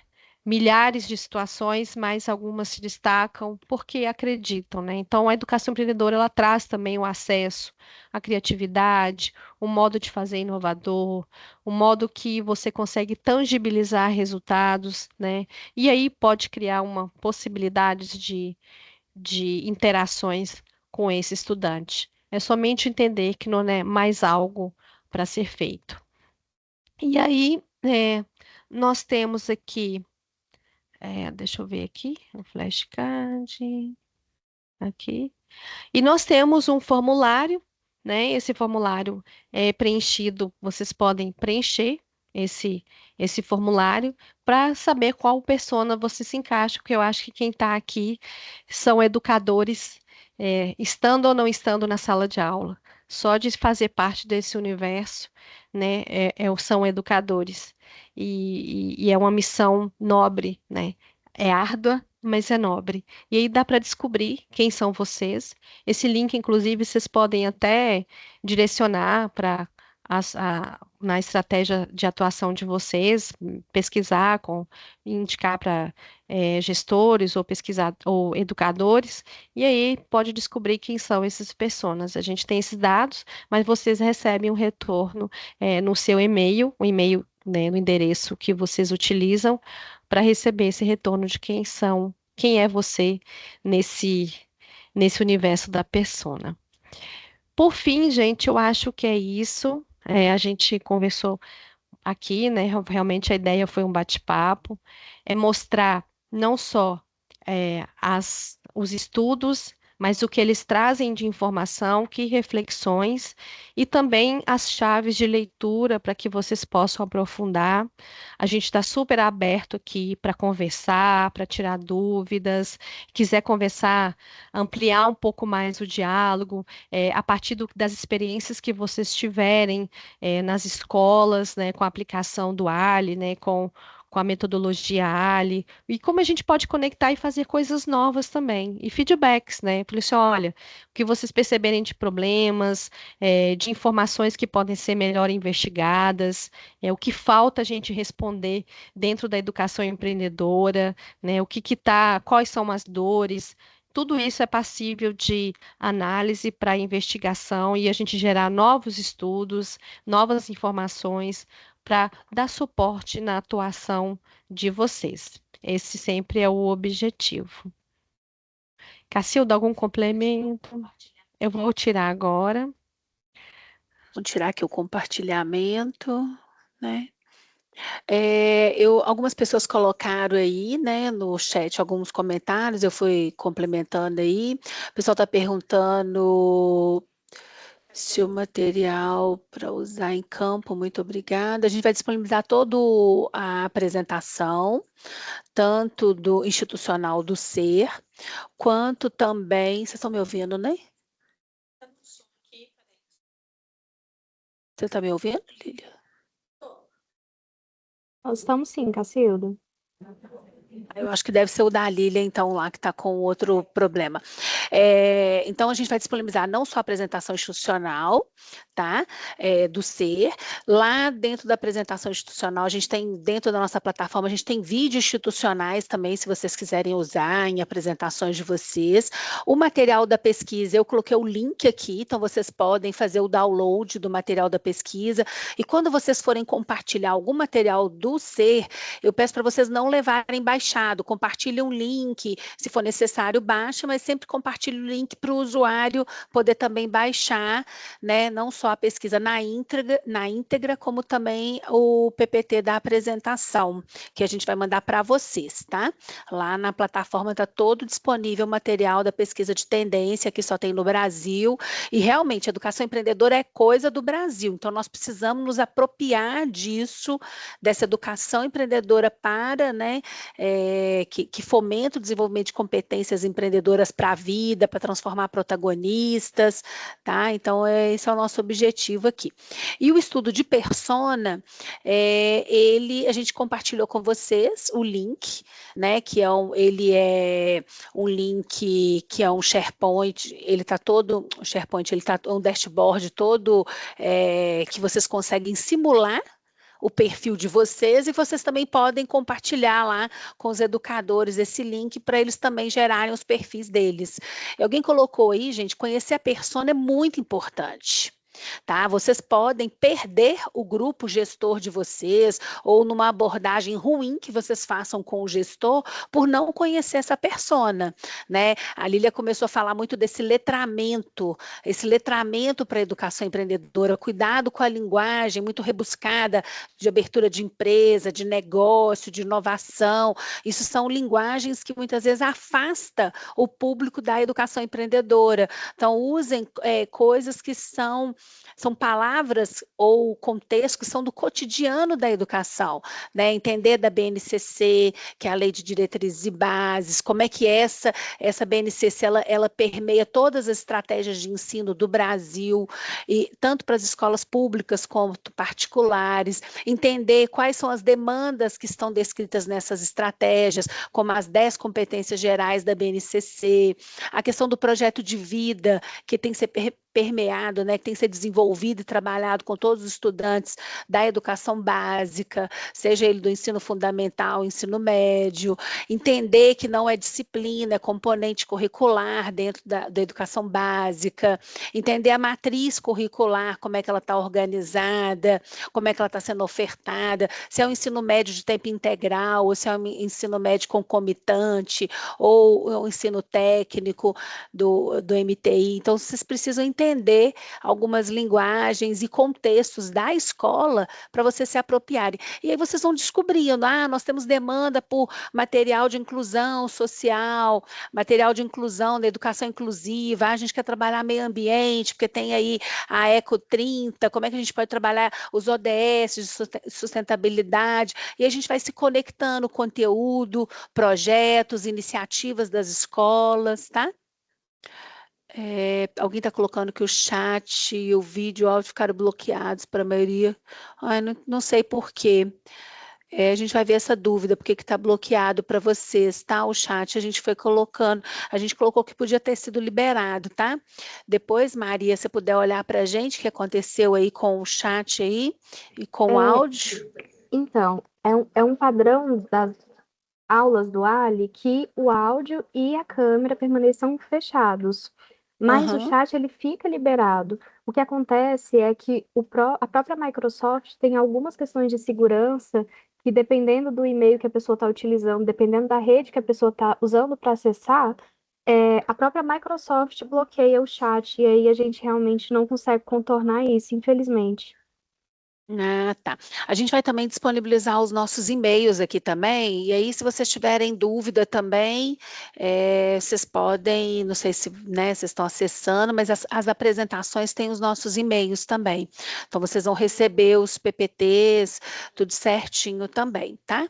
milhares de situações, mas algumas se destacam porque acreditam, né? Então, a educação empreendedora ela traz também o acesso à criatividade, um modo de fazer inovador, um modo que você consegue tangibilizar resultados, né? E aí pode criar uma possibilidade de interações com esse estudante. É somente entender que não é mais algo para ser feito. E aí, nós temos aqui, deixa eu ver aqui, o flashcard, aqui. E nós temos um formulário, né? Esse formulário é preenchido, vocês podem preencher esse, esse formulário para saber qual persona você se encaixa, porque eu acho que quem está aqui são educadores, estando ou não estando na sala de aula. Só de fazer parte desse universo, né, são educadores. E é uma missão nobre, né? É árdua, mas é nobre. E aí dá para descobrir quem são vocês. Esse link, inclusive, vocês podem até direcionar para na estratégia de atuação de vocês, pesquisar, indicar para gestores ou pesquisar ou educadores, e aí pode descobrir quem são essas pessoas. A gente tem esses dados, mas vocês recebem um retorno no seu e-mail, o e-mail, né, no endereço que vocês utilizam para receber esse retorno de quem são, quem é você nesse, nesse universo da persona. Por fim, gente, eu acho que é isso. A gente conversou aqui, né? Realmente a ideia foi um bate-papo, mostrar não só os estudos, mas o que eles trazem de informação, que reflexões e também as chaves de leitura para que vocês possam aprofundar. A gente está super aberto aqui para conversar, para tirar dúvidas, quiser conversar, ampliar um pouco mais o diálogo, a partir das experiências que vocês tiverem nas escolas, né, com a aplicação do Ali, né, com a metodologia Ali, e como a gente pode conectar e fazer coisas novas também, e feedbacks, né? Falei assim, olha, o que vocês perceberem de problemas, de informações que podem ser melhor investigadas, o que falta a gente responder dentro da educação empreendedora, né? O que tá, quais são as dores, tudo isso é passível de análise para investigação e a gente gerar novos estudos, novas informações para dar suporte na atuação de vocês. Esse sempre é o objetivo. Cacilda, algum complemento? Eu vou tirar agora. Vou tirar aqui o compartilhamento, né? Algumas pessoas colocaram aí, né, no chat alguns comentários, eu fui complementando aí. O pessoal está perguntando se o material para usar em campo, muito obrigada. A gente vai disponibilizar toda a apresentação, tanto do institucional do SER, quanto também. Vocês estão me ouvindo, né? Você está me ouvindo, Lília? Nós estamos sim, Cacilda. Eu acho que deve ser o da Lília, então, lá que está com outro problema. Então, a gente vai disponibilizar não só a apresentação institucional, tá? Do SER. Lá dentro da apresentação institucional, a gente tem, dentro da nossa plataforma, a gente tem vídeos institucionais também, se vocês quiserem usar em apresentações de vocês. O material da pesquisa, eu coloquei o link aqui, então vocês podem fazer o download do material da pesquisa. E quando vocês forem compartilhar algum material do SER, eu peço para vocês não levarem baixado, compartilhe um link, se for necessário, baixa, mas sempre compartilhe o link para o usuário poder também baixar, né, não só a pesquisa na íntegra, como também o PPT da apresentação, que a gente vai mandar para vocês, tá? Lá na plataforma está todo disponível o material da pesquisa de tendência, que só tem no Brasil, e realmente a educação empreendedora é coisa do Brasil, então nós precisamos nos apropriar disso, dessa educação empreendedora para, né, que fomenta o desenvolvimento de competências empreendedoras para a vida, para transformar protagonistas, tá? Então, esse é o nosso objetivo aqui. E o estudo de persona, a gente compartilhou com vocês o link, né, ele é um link que é um SharePoint, ele está todo, o SharePoint, ele está um dashboard todo que vocês conseguem simular o perfil de vocês e vocês também podem compartilhar lá com os educadores esse link para eles também gerarem os perfis deles. Alguém colocou aí, gente, conhecer a persona é muito importante. Tá? Vocês podem perder o grupo gestor de vocês ou numa abordagem ruim que vocês façam com o gestor por não conhecer essa persona, né? A Lília começou a falar muito desse letramento, esse letramento para a educação empreendedora, cuidado com a linguagem muito rebuscada de abertura de empresa, de negócio, de inovação. Isso são linguagens que muitas vezes afasta o público da educação empreendedora. Então, usem coisas que são palavras ou contextos que são do cotidiano da educação, né? Entender da BNCC, que é a Lei de Diretrizes e Bases, como é que essa BNCC ela permeia todas as estratégias de ensino do Brasil, e tanto para as escolas públicas quanto particulares, entender quais são as demandas que estão descritas nessas estratégias, como as 10 competências gerais da BNCC, a questão do projeto de vida, que tem que ser permeado, né, que tem que ser desenvolvido e trabalhado com todos os estudantes da educação básica, seja ele do ensino fundamental, ensino médio, entender que não é disciplina, é componente curricular dentro da educação básica, entender a matriz curricular, como é que ela está organizada, como é que ela está sendo ofertada, se é um ensino médio de tempo integral, ou se é um ensino médio concomitante, ou um ensino técnico do MTI. Então, vocês precisam entender entender algumas linguagens e contextos da escola para vocês se apropriarem. E aí vocês vão descobrindo, nós temos demanda por material de inclusão social, material de inclusão, da educação inclusiva, a gente quer trabalhar meio ambiente, porque tem aí a Eco 30, como é que a gente pode trabalhar os ODS de sustentabilidade, e a gente vai se conectando, conteúdo, projetos, iniciativas das escolas, tá? Alguém está colocando que o chat e o vídeo e o áudio ficaram bloqueados para a maioria. Ai, não sei por quê. A gente vai ver essa dúvida, porque que está bloqueado para vocês, tá? O chat a gente foi colocando, a gente colocou que podia ter sido liberado, tá? Depois, Maria, se puder olhar para a gente, o que aconteceu aí com o chat aí e com o áudio. Então, é um padrão das aulas do Ali que o áudio e a câmera permaneçam fechados, mas o chat ele fica liberado. O que acontece é que a própria Microsoft tem algumas questões de segurança que, dependendo do e-mail que a pessoa está utilizando, dependendo da rede que a pessoa está usando para acessar, a própria Microsoft bloqueia o chat e aí a gente realmente não consegue contornar isso, infelizmente. Tá. A gente vai também disponibilizar os nossos e-mails aqui também, e aí se vocês tiverem dúvida também, vocês podem, não sei se vocês estão acessando, mas as apresentações têm os nossos e-mails também. Então vocês vão receber os PPTs, tudo certinho também, tá?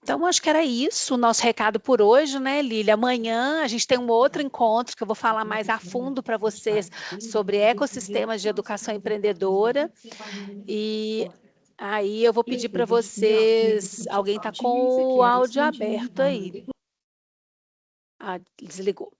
Então, acho que era isso o nosso recado por hoje, né, Lília? Amanhã a gente tem um outro encontro que eu vou falar mais a fundo para vocês sobre ecossistemas de educação empreendedora. E aí eu vou pedir para vocês, alguém está com o áudio aberto aí. Desligou.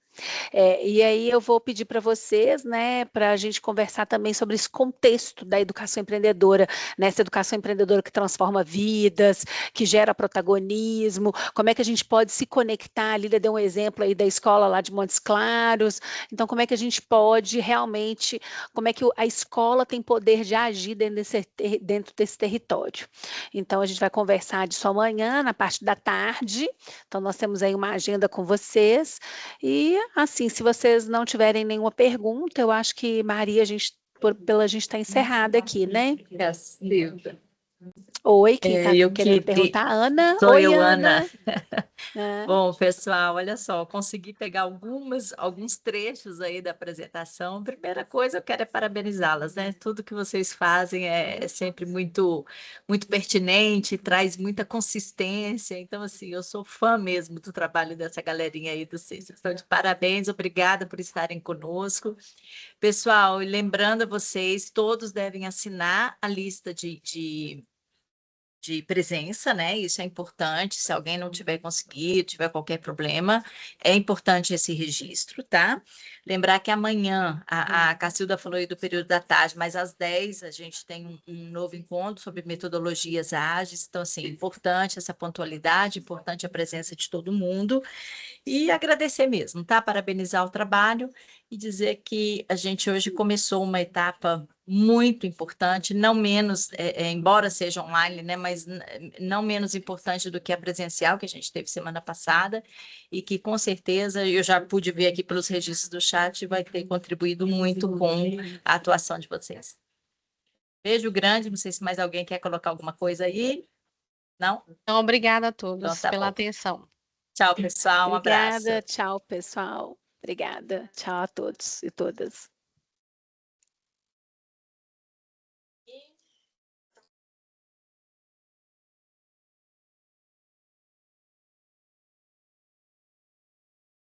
E aí eu vou pedir para vocês, né, para a gente conversar também sobre esse contexto da educação empreendedora, nessa educação empreendedora que transforma vidas, que gera protagonismo, como é que a gente pode se conectar, a Lília deu um exemplo aí da escola lá de Montes Claros, então como é que a gente pode realmente, como é que a escola tem poder de agir dentro desse território. Então a gente vai conversar disso amanhã, na parte da tarde, então nós temos aí uma agenda com vocês, e assim, se vocês não tiverem nenhuma pergunta, eu acho que, Maria, a gente está encerrada aqui, né? Oi, quem está querendo perguntar? Ana? Sou Oi, eu, Ana. Bom, pessoal, olha só, consegui pegar alguns trechos aí da apresentação. Primeira coisa, eu quero parabenizá-las, né? Tudo que vocês fazem é sempre muito, muito pertinente, traz muita consistência. Então, assim, eu sou fã mesmo do trabalho dessa galerinha aí do CES. Então, de parabéns, obrigada por estarem conosco. Pessoal, e lembrando a vocês, todos devem assinar a lista de presença, né? Isso é importante. Se alguém não tiver conseguido, tiver qualquer problema, é importante esse registro, tá? Lembrar que amanhã, a Cacilda falou aí do período da tarde, mas às 10 a gente tem um novo encontro sobre metodologias ágeis. Então, assim, importante essa pontualidade, importante a presença de todo mundo. E agradecer mesmo, tá? Parabenizar o trabalho e dizer que a gente hoje começou uma etapa muito importante, não menos, embora seja online, né, mas não menos importante do que a presencial que a gente teve semana passada, e que com certeza, eu já pude ver aqui pelos registros do chat, vai ter contribuído muito com a atuação de vocês. Beijo grande, não sei se mais alguém quer colocar alguma coisa aí. Não? Então, obrigada a todos Então, tá pela bom. atenção. Tchau, pessoal. Um abraço. Obrigada, tchau, pessoal. Obrigada, tchau a todos e todas.